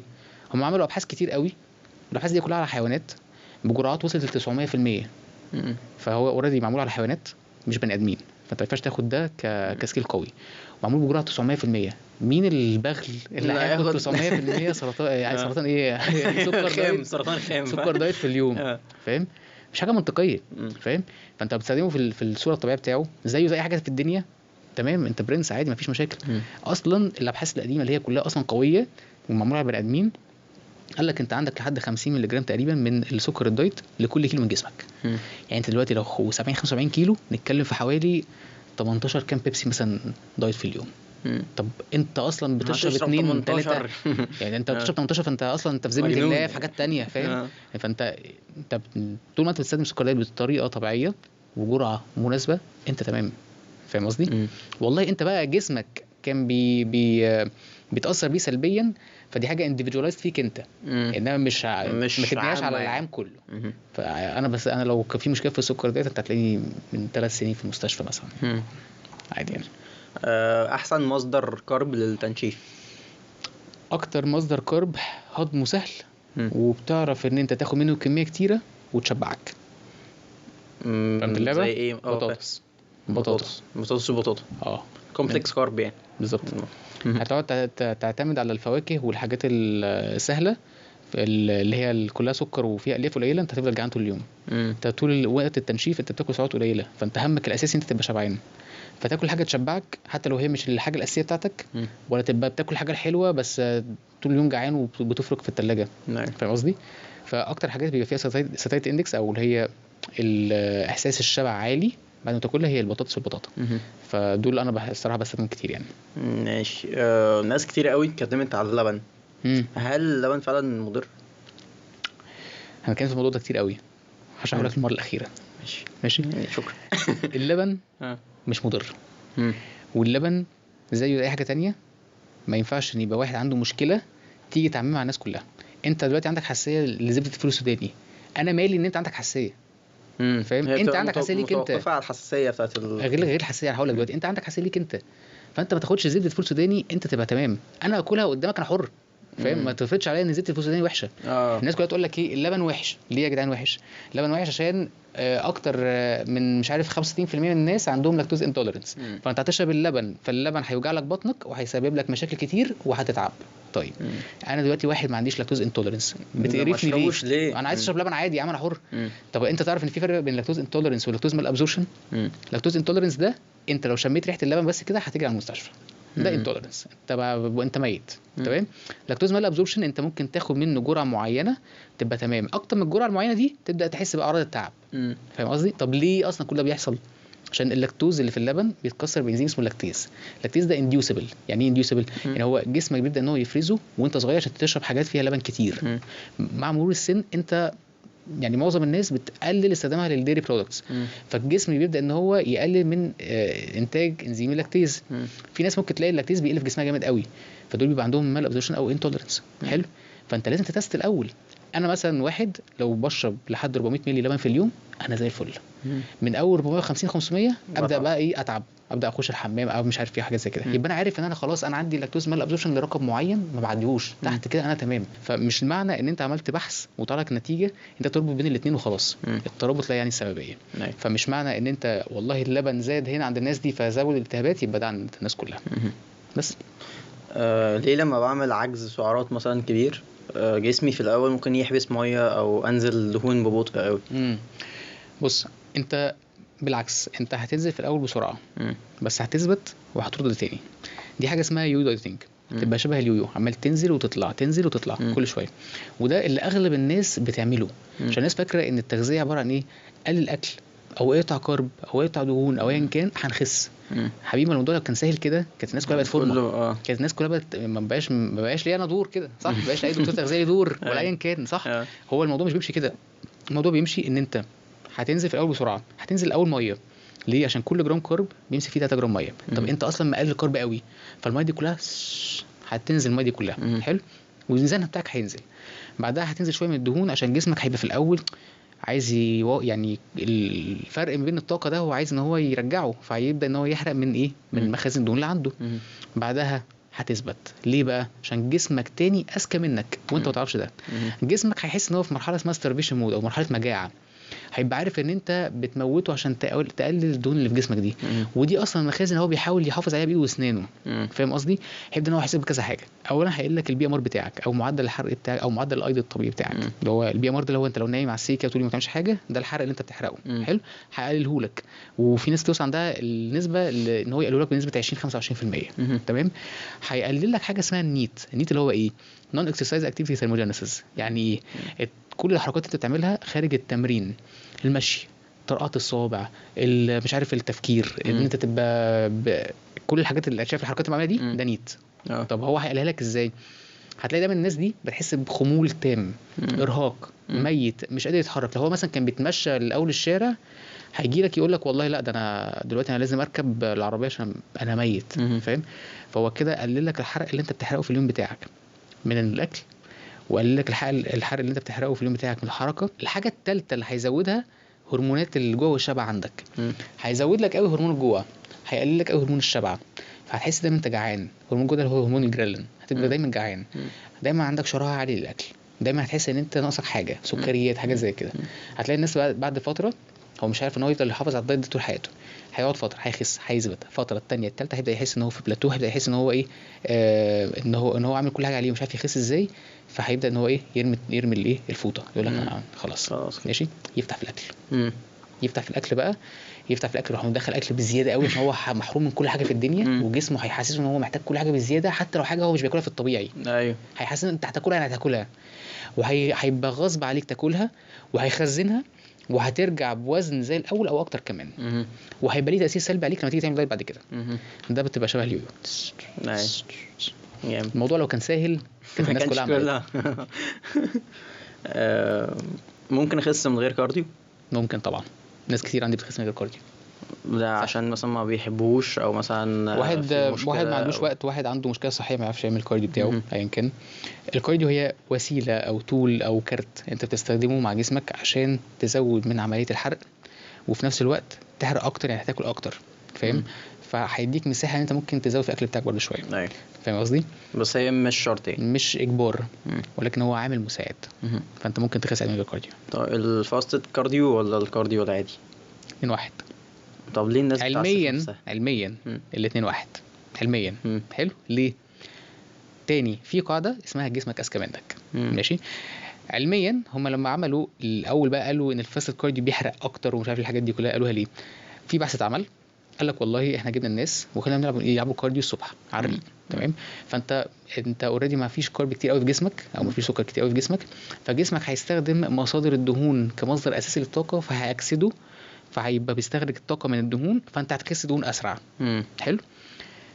هم عملوا ابحاث كتير قوي. الابحاث دي كلها على حيوانات بجرعات وصلت ل 900%. فهو اوريدي معمول على حيوانات مش بني ادمين، فانت ما ينفعش تاخد ده كسكيل قوي. معمول بجرعه 900%. مين البغل اللي هياخد 900% سرطان؟ يعني سرطان ايه؟ سكر خام، سرطان خام، سكر دايت في اليوم. فاهم؟ مش حاجه منطقيه. فاهم؟ فانت بتستخدمه في الصوره الطبيعيه بتاعه زيه زي اي حاجه في الدنيا. تمام. انت برنس عادي مفيش مشاكل. اصلا الابحاث القديمه اللي هي كلها اصلا قويه ومعموله على بني ادمين قال لك انت عندك لحد 50 مللي جرام تقريبا من السكر الدايت لكل كيلو من جسمك. يعني انت دلوقتي لو 75 كيلو نتكلم في حوالي 18 كام بيبسي مثلا دايت في اليوم. طب انت اصلا بتشرب 2 3 يعني انت بتشرب 18 فانت اصلا انت في ذمه الله في حاجات تانية فاهم. فانت طول ما انت بتستخدم السكر دايت بطريقه طبيعيه وجرعه مناسبه انت تمام. فاهم قصدي؟ والله انت بقى جسمك كان بيتاثر بيه سلبيا فدي حاجه انديفيدواليزد فيك انت، انما مش ما تبنيهاش على العام كله. فانا بس انا لو كان في مشكله في السكر دايت انت هتلاقيني من 3 سنين في المستشفى مثلا. عادي يعني. احسن مصدر كارب للتنشيف؟ اكتر مصدر كارب هضمه سهل وبتعرف ان انت تاخد منه كميه كتيره وتشبعك. فهمت اللعبه؟ زي ايه؟ بطاطس وبطاطا كومبلكس كارب يعني. بالظبط. هتقعد تعتمد على الفواكه والحاجات السهله اللي هي كلها سكر وفيها الياف قليله، انت هتفضل جعان طول اليوم. انت طول وقت التنشيف انت بتاكل سعرات قليله، فانت همك الاساسي انت تبقى شبعان، فتاكل حاجه تشبعك حتى لو هي مش الحاجه الاساسيه بتاعتك، ولا تبقى بتاكل حاجه حلوه بس طول اليوم جعان وبتفرك في الثلاجه. فاهم قصدي؟ فاكتر حاجات بيبقى فيها ساتايت اندكس او اللي هي الاحساس الشبع عالي بعد ما تاكلها هي البطاطس والبطاطا. فدول انا الصراحه بستخدمهم كتير يعني. ماشي. ناس كتير قوي اتكلمت على اللبن. هل اللبن فعلا مضر؟ انا كان في الموضوع ده كتير قوي، هشرح لك المره الاخيره. ماشي شكرا. اللبن مش مضر، واللبن زيه اي حاجه تانية ما ينفعش ان يبقى واحد عنده مشكله تيجي تعممها على الناس كلها. انت دلوقتي عندك حساسيه لزبده الفول السوداني، انا مالي ان انت عندك حساسيه. فاهم؟ انت عندك حساسيه ليك انت، متوقفه على الحساسيه بتاعت غير الحساسيه. هقول لك دلوقتي انت عندك حساسيه ليك انت، فانت ما تاخدش زبده فول سوداني انت تبقى تمام. انا اكلها قدامك انا حر. فاهم؟ ما تفرضش عليا ان زبده الفول السوداني وحشه. الناس كلها تقول لك ايه اللبن وحش. ليه يا جدعان وحش؟ اللبن وحش عشان اكتر من مش عارف 65% من الناس عندهم لاكتوز انتوليرنس، فانت هتشرب اللبن فاللبن هيوجع لك بطنك وهيسبب لك مشاكل كتير وهتتعب. طيب انا دلوقتي واحد ما عنديش لاكتوز انتوليرنس بتقرفني ليه؟ انا عايز اشرب لبن عادي يا عم انا حر. طب انت تعرف ان في فرق بين لاكتوز انتوليرنس ولاكتوز مال ابزوربشن؟ لاكتوز انتوليرنس ده انت لو شميت ريحه اللبن بس كده هتيجي على المستشفى، ده انتوليرنس، انت ميت. تمام. لاكتوز مال ابزوربشن انت ممكن تاخد منه جرعه معينه تبقى تمام، اكتر من الجرعه المعينه دي تبدا تحس باعراض التعب. فاهم قصدي؟ طب ليه اصلا كل ده بيحصل؟ عشان اللاكتوز اللي في اللبن بيتكسر بانزيم اسمه اللاكتيز. اللاكتيز ده انديوسبل. يعني ايه انديوسبل؟ يعني هو جسمك بيبدا ان هو يفرزه وانت صغير عشان تشرب حاجات فيها لبن كتير. مع مرور السن انت يعني معظم الناس بتقلل استخدامها للديري برودكتس، فالجسم بيبدا ان هو يقلل من انتاج انزيم اللاكتيز. في ناس ممكن تلاقي اللاكتيز بيقل في جسمها جامد قوي، فدول بيبقى عندهم مال ابزوربشن او انتوليرنس. حلو. فانت لازم تتست الاول. انا مثلا واحد لو بشرب لحد 400 مللي لبن في اليوم انا زي الفل. من اول 450 500 ابدا بقى ايه اتعب، ابدا اخش الحمام او مش عارف في حاجه زي كده، يبقى انا عارف ان انا خلاص انا عندي لاكتوز مال ابزوربشن لرقم معين ما بعديهوش، تحت كده انا تمام. فمش المعنى ان انت عملت بحث وطلع لك نتيجه انت تربط بين الاثنين وخلاص. الترابط لا يعني السببيه. فمش معنى ان انت والله اللبن زاد هنا عند الناس دي فزود الالتهابات يبقى ده عند الناس كلها. بس ليه لما بعمل عجز سعرات مثلا كبير جسمي في الاول ممكن يحبس ميه او انزل دهون ببطء قوي؟ بص انت بالعكس انت هتنزل في الاول بسرعه بس هتثبت وهترد تاني. دي حاجه اسمها يو دايتنج، تبقى شبه اليويو عمال تنزل وتطلع تنزل وتطلع كل شويه، وده اللي اغلب الناس بتعمله. عشان الناس فاكره ان التغذيه عباره عن ايه؟ قلل اكل او اقطع كارب او اقطع دهون او ايا كان هنخس. حبيبي الموضوع لو كان سهل كده كانت الناس كلها بقت فورمه. كانت الناس كلها بقت ما بقاش لي انا دور كده صح، ما بقاش اي دكتور تغذيه دور ولا ايا كان صح. هو الموضوع مش بيمشي كده. الموضوع بيمشي ان انت هتنزل في الاول بسرعه، هتنزل اول ميه. ليه؟ عشان كل جرام كارب بيمسك فيه 3 جرام ميه. طب انت اصلا مقلل كارب قوي فالميه دي كلها هتنزل الميه دي كلها. حلو. والميزان بتاعك هينزل. بعدها هتنزل شويه من الدهون عشان جسمك هيبقى في الاول عايز يعني الفرق ما بين الطاقه ده هو عايز ان هو يرجعه، فهيبدا ان هو يحرق من ايه؟ من مخازن الدهون اللي عنده. بعدها هتثبت. ليه بقى؟ عشان جسمك تاني اذكى منك وانت ما تعرفش ده. جسمك هيحس ان هو في مرحله اسمها starvation مود او مرحله مجاعه، هيبقى عارف ان انت بتموته عشان تقلل الدهون اللي في جسمك دي. ودي اصلا المخازن هو بيحاول يحافظ عليها بايده واسنانه. فاهم قصدي؟ هيبدا ان هو يحسب بكذا حاجه. اولا هيقول لك البي ام ار بتاعك او معدل الحرق بتاعك او معدل الايض الطبيعي بتاعك، اللي هو البي ام ار ده اللي هو انت لو نايم على السيكه وتقول ما تعملش حاجه، ده الحرق اللي انت بتحرقه. حلو، هيقلله لك. وفي ناس توصل عندها النسبه ان هو يقلله لك بنسبه 20-25%. تمام. هيقلل لك حاجه اسمها النيت اللي هو ايه؟ نون اكسرسايز اكتيفيتي ثيرموجينيسيس. يعني ايه؟ كل الحركات اللي انت بتعملها خارج التمرين، المشي، طرقات الصوابع، مش عارف التفكير، ان انت تبقى كل الحاجات اللي شايف الحركات اللي بعملها دي ده نيت. طب هو هيقلها لك ازاي؟ هتلاقي دايما الناس دي بتحس بخمول تام، ارهاق، ميت، مش قادر يتحرك. لو هو مثلا كان بيتمشى لاول الشارع هيجي لك يقول لك والله لا ده انا دلوقتي انا لازم اركب العربيه عشان انا ميت. فاهم؟ فهو كده قلل لك الحرق اللي انت بتحرقه في اليوم بتاعك من الاكل، وقلل لك الحرق اللي انت بتحرقه في اليوم بتاعك من الحركه. الحاجه الثالثه اللي هيزودها هرمونات الجوع والشبع عندك. هيزود لك قوي هرمون الجوع، هيقلل لك قوي هرمون الشبع، فهتحس دايما انت جعان. هرمون الجوع ده هو هرمون الجريلين، هتبقى دايما جعان، دايما عندك شراهه عاليه للاكل، دايما هتحس ان انت ناقصك حاجه، سكريات، حاجه زي كده. هتلاقي الناس بعد فتره هو مش عارف ان هو يفضل يحافظ على الدايت ده طول حياته. هيقعد فتره هيخس، هيثبت فتره، الثانيه الثالثه هيبدا يحس ان هو في بلاتو، هيبدا يحس ان هو ايه، ان هو عامل كل حاجه عليه ومش عارف يخس ازاي. فهيبدا ان هو ايه، يرمي الايه، الفوطه، يقول لك انا خلاص ماشي. يفتح في الاكل، يفتح في الاكل بقى، يفتح في الاكل، يروح مدخل اكل بزياده قوي عشان هو محروم من كل حاجه في الدنيا. وجسمه هيحسسه ان هو محتاج كل حاجه بالزياده، حتى لو حاجه هو مش بياكلها في الطبيعي. ايوه، هيحس ان انت هتاكلها، يعني هتاكلها، وهيبقى غصب عليك تاكلها، وهيخزنها، وهترجع بوزن زي الاول او اكتر كمان. وهيبقى ليه تاثير سلبي عليك لما تيجي تعمل دايت بعد كده. ده بتبقى شبه اليويو. الموضوع لو كان سهل كانت الناس كلها عملت. ممكن اخس من غير كارديو؟ ممكن طبعا، ناس كتير عندي بتخس من غير كارديو. ده عشان مثلا ما بيحبوش او مثلا واحد ما عندوش وقت، واحد عنده مشكله صحيه ما يعرفش يعمل الكارديو بتاعه ايا كان. الكارديو هي وسيله او تول او كارت انت بتستخدمه مع جسمك عشان تزود من عمليه الحرق، وفي نفس الوقت تحرق اكتر، يعني هتاكل اكتر. فاهم؟ فهيديك مساحه ان انت ممكن تزود في الاكل بتاعك برضه شويه. ايوه، فاهم قصدي؟ بس هي مش شرط يعني، مش اجبار، ولكن هو عامل مساعد. فانت ممكن تخس من غير كارديو. طب الفاستد كارديو ولا الكارديو العادي؟ 2 واحد. طب ليه الناس علميا الاثنين واحد علميا. حلو. ليه؟ تاني في قاعده اسمها جسمك اذكى منك. ماشي. علميا هم لما عملوا الاول بقى قالوا ان الفاستد كارديو بيحرق اكتر ومش عارف الحاجات دي كلها، قالوها ليه؟ في بحث اتعمل قال لك والله احنا جبنا الناس وخلينا يلعبوا كارديو الصبح على الريق. تمام. فانت اوريدي ما فيش كارب كتير قوي في جسمك او ما فيش سكر كتير قوي في جسمك، فجسمك هيستخدم مصادر الدهون كمصدر اساسي للطاقه، فهيأكسده، فهيبقى بيستخرج الطاقه من الدهون، فانت هتخس دهون اسرع. حلو.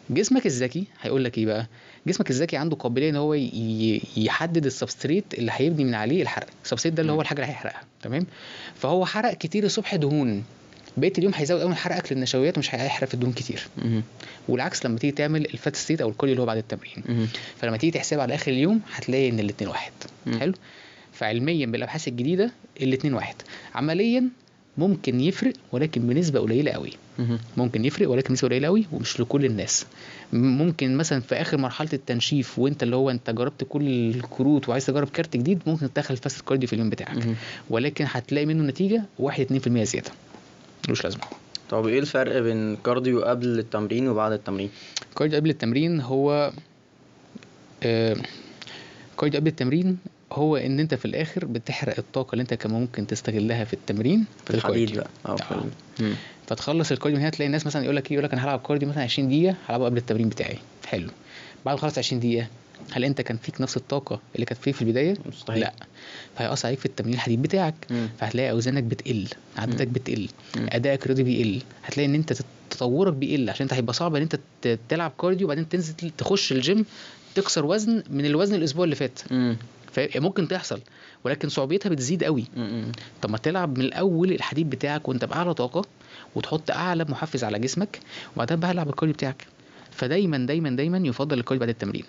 جسمك الذكي هيقول لك ايه بقى؟ جسمك الذكي عنده قابليه ان هو يحدد السبستريت اللي هيبني من عليه الحرق. السبستريت ده اللي هو الحاجه اللي هيحرقها. تمام. فهو حرق كتير الصبح دهون، بقيه اليوم هيزود قوي من حرق اكل النشويات ومش هيحرق في الدهون كتير. والعكس لما تيجي تعمل الفات ستيت او الكارديو اللي هو بعد التمرين. فلما تيجي تحسبها على اخر اليوم هتلاقي ان الاثنين واحد. حلو. فعلميا بالابحاث الجديده الاثنين واحد. عمليا ممكن يفرق ولكن بنسبه قليله قوي. ممكن يفرق ولكن بنسبه قليله قوي ومش لكل الناس. ممكن مثلا في اخر مرحله التنشيف وانت اللي هو انت جربت كل الكروت وعايز تجرب كارت جديد، ممكن تدخل فاست كارديو في اليوم بتاعك. ولكن هتلاقي منه نتيجه 1-2% زياده، ملوش لازمه. طب ايه الفرق بين كارديو قبل التمرين وبعد التمرين؟ كارديو قبل التمرين هو كارديو قبل التمرين هو ان انت في الاخر بتحرق الطاقه اللي انت كان ممكن تستغلها في التمرين في الحديد بقى فتخلص الكارديو من هنا. تلاقي الناس مثلا يقول لك انا هلعب كارديو مثلا 20 دقيقه هلعبه قبل التمرين بتاعي. حلو. بعد خلاص 20 دقيقه هل انت كان فيك نفس الطاقه اللي كانت فيه في البدايه؟ مستحيل. لا. فهيقص عليك في التمرين الحديد بتاعك. فهتلاقي اوزانك بتقل، عدتك بتقل، ادائك الرياضي بيقل، هتلاقي ان انت تطورك بيقل عشان انت هيبقى صعب ان انت تلعب كارديو وبعدين تنزل تخش الجيم تكسر وزن من الوزن الاسبوع اللي فات. فممكن تحصل ولكن صعوبيتها بتزيد قوي. طب ما تلعب من الاول الحديد بتاعك وانت باعلى طاقه وتحط اعلى محفز على جسمك وبعدين بقى العب الكارديو بتاعك. فدايما دايما دايما يفضل الكارديو بعد التمرين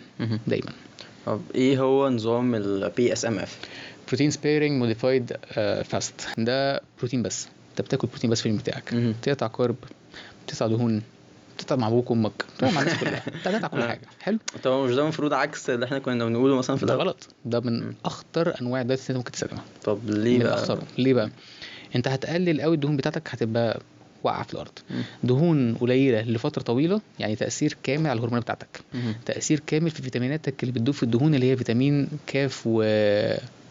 دايما. طب ايه هو نظام ال PSMF؟ بروتين سبيرنج موديفايد فاست. ده بروتين بس، انت بتاكل بروتين بس في اليوم بتاعك. تقطع كارب، تقطع دهون، تقطع مع ابوك وامك، تقطع مع الناس كلها، تقطع كل حاجه. حلو. طب مش ده المفروض عكس اللي احنا كنا بنقوله مثلا في ده غلط. ده من اخطر انواع الدايت اللي ممكن تستخدمها. طب ليه من بقى؟ اخطر. ليه بقى؟ انت هتقلل قوي الدهون بتاعتك، هتبقى واقعه في الارض. دهون قليله لفتره طويله يعني تاثير كامل على الهرمونات بتاعتك، تاثير كامل في فيتاميناتك اللي بتدوب في الدهون، اللي هي فيتامين كاف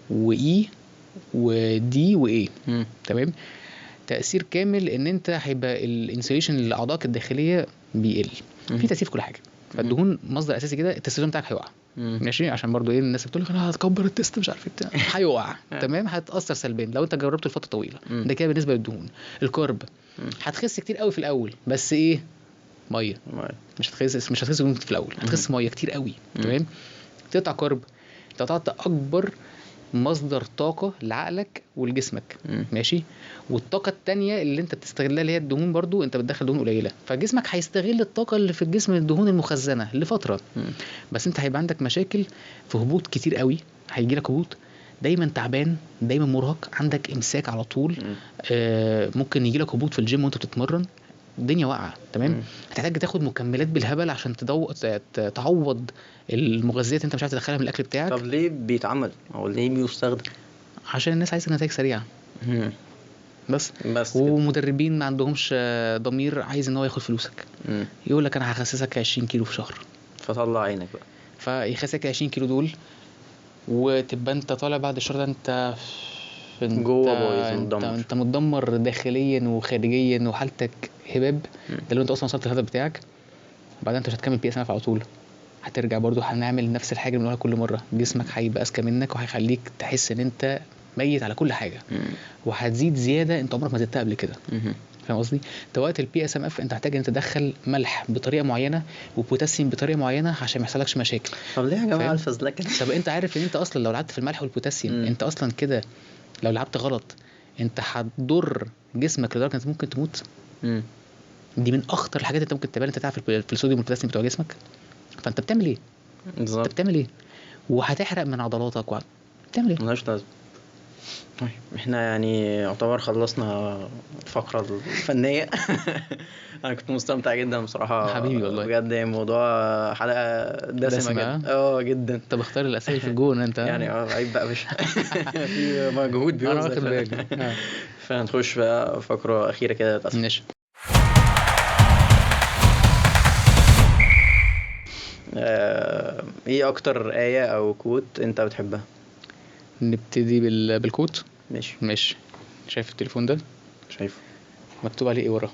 واي ودي واي. تمام. تاثير كامل ان انت هيبقى الانسوليشن لاعضائك الداخليه بيقل، في تاثير في كل حاجه. فالدهون مصدر اساسي كده، التستوستيرون بتاعك هيقع. ماشي، عشان برضو ايه الناس بتقول لك انا هتكبر التست مش عارف بتاع، هيقع. تمام، هتاثر سلبيا لو انت جربته لفتره طويله. ده كده بالنسبه للدهون. الكارب هتخس كتير قوي في الاول، بس ايه، ميه. مش هتخس دهون في الاول، هتخس ميه كتير قوي. تمام. تقطع كارب، انت قطعت اكبر مصدر طاقه لعقلك ولجسمك. ماشي. والطاقه التانية اللي انت بتستغلها اللي هي الدهون، برضو انت بتدخل دهون قليله، فجسمك هيستغل الطاقه اللي في الجسم الدهون المخزنه لفتره. بس انت هيبقى عندك مشاكل في هبوط كتير قوي، هيجي لك هبوط، دايما تعبان، دايما مرهق، عندك امساك على طول. ممكن يجي لك هبوط في الجيم وانت بتتمرن، الدنيا واقعه. تمام. هتحتاج تاخد مكملات بالهبل عشان تعوض المغذيات انت مش عارف تدخلها من الاكل بتاعك. طب ليه بيتعمل او ليه بيستخدم؟ عشان الناس عايزه نتائج سريعه. بس ومدربين ما عندهمش ضمير، عايز ان هو ياخد فلوسك. يقول لك انا هخسسك 20 كيلو في شهر، فطلع عينك بقى، فيخسسك 20 كيلو دول، وتبقى انت طالع بعد الشهر ده انت جوه بايظ مدمر، انت متدمر داخليا وخارجيا وحالتك هباب. ده لو انت اصلا وصلت للهدف بتاعك. بعدين انت مش هتكمل بي اس اف على طول، هترجع برضو هنعمل نفس الحاجه اللي بنقولها كل مره، جسمك هيبقى اذكى منك وهيخليك تحس ان انت ميت على كل حاجه. وهتزيد زياده انت عمرك ما زدتها قبل كده. فاهم قصدي؟ انت وقت البي اس ام اف انت محتاج ان تدخل ملح بطريقه معينه وبوتاسيوم بطريقه معينه عشان ما يحصلكش مشاكل. طب ليه يا جماعه الفزلكه؟ طب انت عارف ان انت اصلا لو لعبت في الملح والبوتاسيوم انت اصلا كده لو لعبت غلط انت هتضر جسمك لدرجه انت ممكن تموت. دي من اخطر الحاجات انت ممكن تعملها، انت تعرف في الصوديوم والبوتاسيوم بتوع جسمك. فانت بتعمل ايه بالظبط؟ انت بتعمل ايه؟ وهتحرق من عضلاتك بتعمل ايه؟ ملهاش لازمه. طيب احنا يعني يعتبر خلصنا الفقرة الفنية. انا كنت مستمتع جدا بصراحة حبيبي والله بجد، الموضوع حلقة دسمة جدا. جدا. انت بختار الاسئله في الجون انت يعني عيب بقى مش في مجهود بيوزن. انا واخد بالي. فنخش بقى فقرة أخيرة كده. ماشي. ايه اكتر آية او كوت انت بتحبها؟ نبتدي بالكوت. ماشي. شايف التليفون ده؟ شايفه. مكتوب عليه ايه ورا؟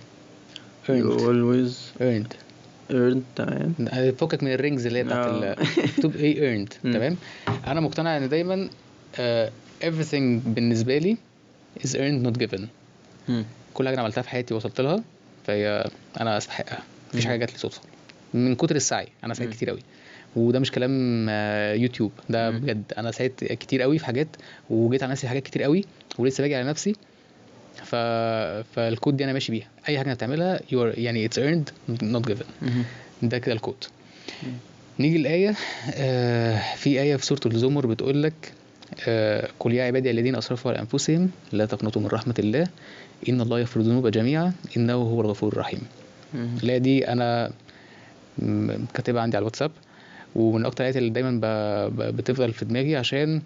You always earned. تمام. فوقك من الرينجز اللي هي بتاعت مكتوب ايه earned. تمام. انا مقتنع ان دايما everything بالنسبه لي is earned not given. كل حاجه انا عملتها في حياتي وصلت لها فهي انا استحقها، مفيش حاجه جات لي صدفه. من كتر السعي انا سعيت كتير قوي، وده مش كلام يوتيوب، ده بجد. انا سعيت كتير قوي في حاجات وجيت على نفسي حاجات كتير قوي ولسه باجي على نفسي. فالكود دي انا ماشي بيها، اي حاجه هتعملها يعني it's earned not given. ده كده الكود. نيجي الآية. في آية في سورة الزمر بتقول لك قل يا عبادي الذين أسرفوا على أنفسهم لا تقنطوا من رحمة الله إن الله يغفر الذنوب جميعا إنه هو الغفور الرحيم. الآية دي أنا كاتبها عندي على الواتساب، ومن أكتر الآيات اللي دايما بتفضل في دماغي، عشان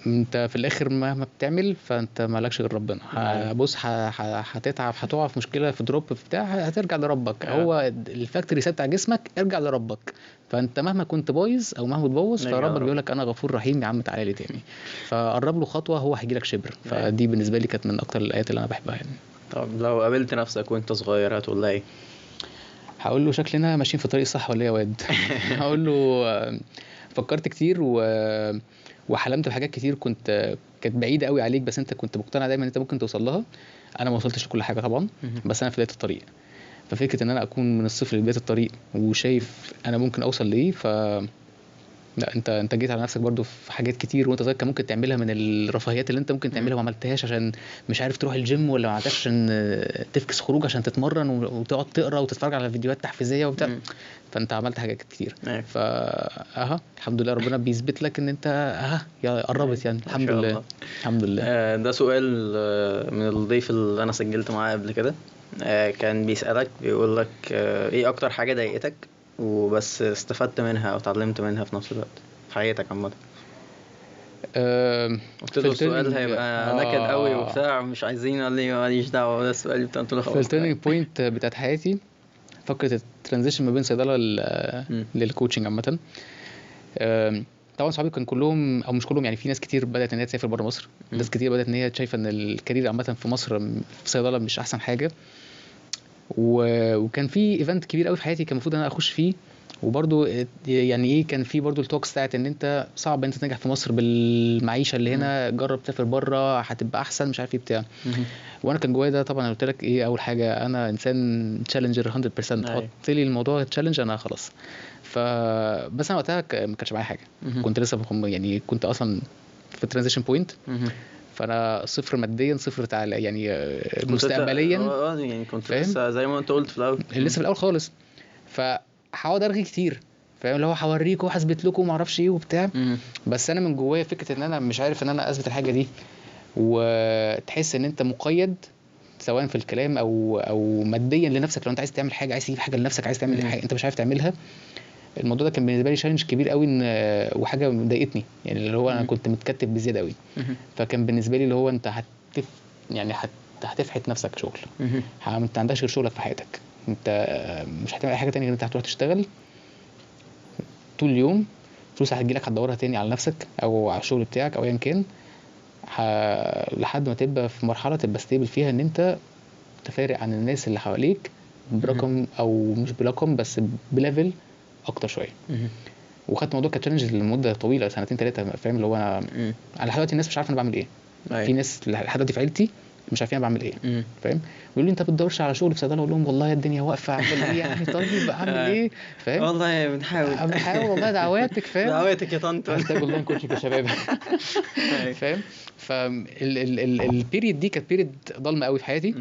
انت في الاخر مهما بتعمل فانت مالكش غير ربنا. بص هتتعب، هتقع في مشكله في دروب بتاع، هترجع لربك. هو الفاكتوري بتاع جسمك ارجع لربك. فانت مهما كنت بايظ او مهما تبوظ فربك بيقول لك انا غفور رحيم يا عم تعالى لي تاني. فقرب له خطوه هو هيجي لك شبر. فدي بالنسبه لي كانت من اكتر الايات اللي انا بحبها يعني. طب لو قابلت نفسك وانت صغير هتقول له ايه؟ هقول له شكلنا ماشيين في طريق صح ولا ايه يا واد؟ هقول له فكرت كتير وحلمت بحاجات كتير كانت بعيده قوي عليك، بس انت كنت مقتنع دايما ان انت ممكن توصل لها. انا ما وصلتش لكل حاجه طبعا، بس انا في بدايه الطريق. ففكره ان انا اكون من الصفر لبدايه الطريق وشايف انا ممكن اوصل لايه، لا انت جيت على نفسك برضو في حاجات كتير وانت صغير كان ممكن تعملها من الرفاهيات اللي انت ممكن تعملها وما عملتهاش عشان مش عارف تروح الجيم، ولا ما عملتهاش عشان تفكس خروج عشان تتمرن وتقعد تقرا وتتفرج على فيديوهات تحفيزيه وبتاع. فانت عملت حاجات كتير. الحمد لله ربنا بيثبت لك ان انت يا قربت يعني. الحمد لله. ده سؤال من الضيف اللي انا سجلت معاه قبل كده. كان بيسألك بيقول لك ايه اكتر حاجة ضايقتك وبس استفدت منها او اتعلمت منها في نفس الوقت في حياتك عامة؟ قلت له السؤال filtering هيبقى نكد قوي وبتاع مش عايزين، قال لي ماليش دعوه، ده السؤال بتاع، قلت له خلاص. filtering point بتاعت حياتي فكرة الترانزيشن ما بين صيدلة للكوتشنج عامة. طبعا صحابي كان كلهم او مش كلهم، يعني في ناس كتير بدأت ان هي تسافر بره مصر، ناس كتير بدأت ان هي شايفه ان الكارير عامة في مصر في صيدلة مش احسن حاجة. وكان في ايفنت كبير قوي في حياتي كان المفروض ان انا اخش فيه، وبرضو يعني ايه كان في برضو التوكس بتاعت ان انت صعب انت تنجح في مصر بالمعيشه اللي هنا، جرب تسافر بره هتبقى احسن مش عارف ايه بتاع. وانا كان جوايا ده طبعا. قلت لك ايه، اول حاجه انا انسان تشالنجر 100%، حط لي الموضوع تشالنج انا خلاص. بس انا وقتها ما كانش معايا حاجه، كنت لسه يعني كنت اصلا في ترانزيشن بوينت، فانا صفر ماديا صفر تعالى يعني مستقبليا. يعني كنت لسه زي ما انت قلت في الاول، لسه في الاول خالص، فهقعد ارغي كتير فاهم، اللي هو هوريكم وهثبت لكم ما اعرفش ايه وبتاع. بس انا من جوايا فكره ان انا مش عارف ان انا اثبت الحاجه دي، وتحس ان انت مقيد سواء في الكلام او ماديا لنفسك. لو انت عايز تعمل حاجه، عايز تجيب حاجه لنفسك، عايز تعمل حاجه انت مش عارف تعملها. الموضوع ده كان بالنسبه لي تشالنج كبير قوي، وحاجه مضايقتني يعني، اللي هو انا كنت متكتف بزياده قوي. فكان بالنسبه لي اللي هو انت يعني هتفحت نفسك شغل، انت عندكش غير شغلك في حياتك، انت مش هتعمل اي حاجه تانية غير انت هتروح تشتغل طول اليوم، فلوس هتجيلك هتدورها تاني على نفسك او على الشغل بتاعك او ايا كان، لحد ما تبقى في مرحله تبقى ستيبل فيها ان انت تفارق عن الناس اللي حواليك برقم او مش برقم بس بليفل اكتر شويه. وخدت الموضوع كتشالنج لمده طويله، 2-3 فاهم، اللي هو انا على لحد دلوقتي الناس مش عارفه انا بعمل ايه. في ناس لحد دلوقتي في عيلتي مش عارفين انا بعمل ايه، فاهم، بيقولوا لي انت بتدورش على شغل في صيدله، اقول لهم والله الدنيا واقفه، اعمل ايه يعني؟ طيب اعمل ايه فاهم، والله بنحاول والله دعواتك فاهم، دعواتك يا طنط، محتاج والله كوتشنج يا شباب فاهم. فالبيريد دي كانت بيريد ضلمه قوي في حياتي،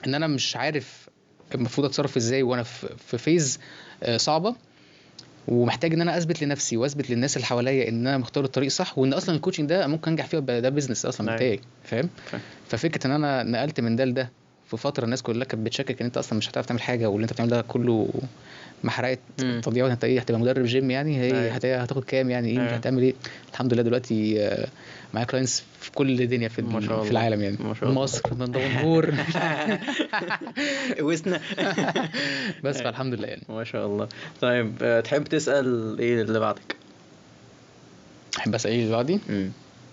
ان انا مش عارف المفروض اتصرف ازاي وانا في فيز صعبه، ومحتاج ان انا اثبت لنفسي واثبت للناس اللي حواليا ان انا مختار الطريق صح، وان اصلا الكوتشنج ده ممكن انجح فيه، ده بيزنس اصلا بتاعي فاهم. ففكره ان انا نقلت من ده لده في فتره الناس كلها كانت بتشكك ان انت اصلا مش هتعرف تعمل حاجه، واللي انت بتعمله ده كله محرقه تضييع، انت ايه هتبقى مدرب جيم يعني، هي هتاخد كام يعني، ايه هتعمل ايه. الحمد لله دلوقتي معايا كلاينتس في كل الدنيا في العالم يعني، مصر من دمنهور وسنا بس فالحمد لله يعني ما شاء الله. طيب تحب تسال ايه اللي بعدك؟ احب اسال ايه اللي بعدي؟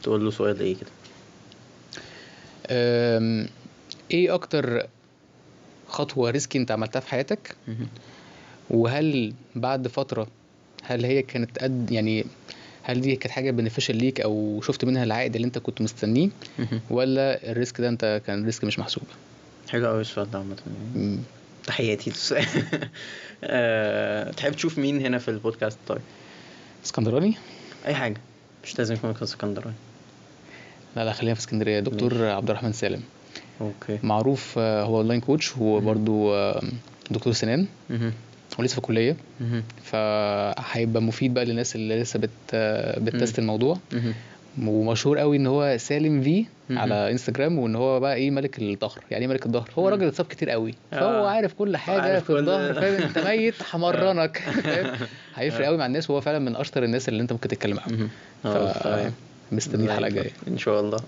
تقول له سؤال ايه كده؟ ايه اكتر خطوه ريسكي انت عملتها في حياتك؟ وهل بعد فتره هل هي كانت يعني هل دي كانت حاجه بنفيشال ليك او شفت منها العائد اللي انت كنت مستنيه، ولا الريسك ده انت كان ريسك مش محسوب؟ حلو قوي السؤال ده عامه، تحياتي تحب تشوف مين هنا في البودكاست؟ طيب اسكندراني، اي حاجه، مش لازم يكون اسكندراني. لا خلينا في اسكندريه. دكتور عبد الرحمن سالم، اوكي، معروف هو اونلاين كوتش، هو برضو دكتور سنان ولسه في الكليه، فهيبقى مفيد بقى للناس اللي لسه بتست الموضوع. ومشهور قوي ان هو سالم في على انستجرام، وان هو بقى ايه ملك الظهر. يعني ايه ملك الظهر؟ هو راجل اتصاب كتير قوي، فهو عارف كل حاجه في الظهر فاهم، انت ميت حمرنك فاهم، هيفرق قوي مع الناس، وهو فعلا من اشطر الناس اللي انت ممكن تتكلم عنهم. مستني الحلقه الجايه ان شاء الله.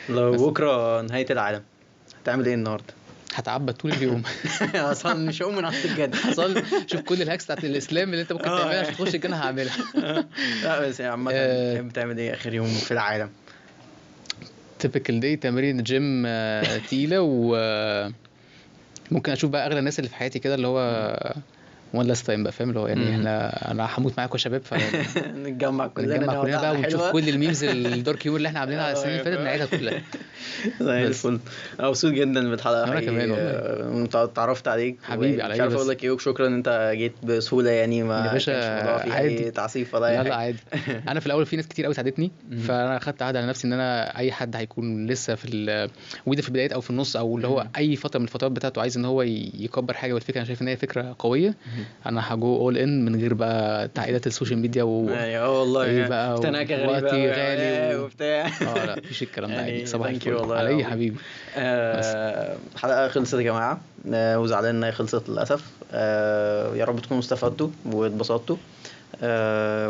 لو بكره نهايه العالم هتعمل ايه النهارده؟ هتعبد طول اليوم اصلا مش هقوم من على السجاده، اصلا شوف كل الهاكس بتاعت الاسلام اللي انت ممكن تعملها عشان تخش الجنه هعملها لا بس يا عم تحب تعمل ايه اخر يوم في العالم؟ تيبيكال داي، تمارين جيم تقيله، وممكن اشوف بقى اغلى الناس اللي في حياتي كده، اللي هو وان لاست تايم بقى فاهم، اللي هو يعني انا هموت معاكم يا شباب، نتجمع كلنا بقى ونشوف كل الميمز الدارك هيور اللي احنا عاملينها على السنين اللي فاتت نعيدها كلها. زي الفل. انا مبسوط جدا بالحلقه، انا كمان والله اتعرفت عليك حبيبي. على مش عارف اقول لك ايه، وشكرا ان انت جيت بسهوله يعني، ما كانش الموضوع فيه اي تعصيف ولا اي حاجه. لا عادي انا في الاول في ناس كتير قوي ساعدتني، فانا اخدت عهد على نفسي ان انا اي حد هيكون لسه في البدايات او في النص، او اللي هو اي فتره من الفترات بتاعته عايز ان هو يكبر حاجه، والفكره انا شايف ان هي فكره قويه، انا هجو اول ان من غير بقى تعقيدات السوشيال ميديا والله ايه بقى تناكه غريبه وقتي غالي وبتاع. لا مفيش الكلام ده عادي. يعني صباح الفل على اي حبيبي. الحلقه خلصت يا جماعه، وزعلان انها خلصت للاسف. يا رب تكونوا استفدتوا واتبسطتوا،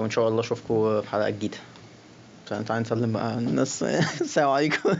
وان شاء الله اشوفكم في حلقه جديده. تعالى نسلم بقى على الناس. السلام عليكم.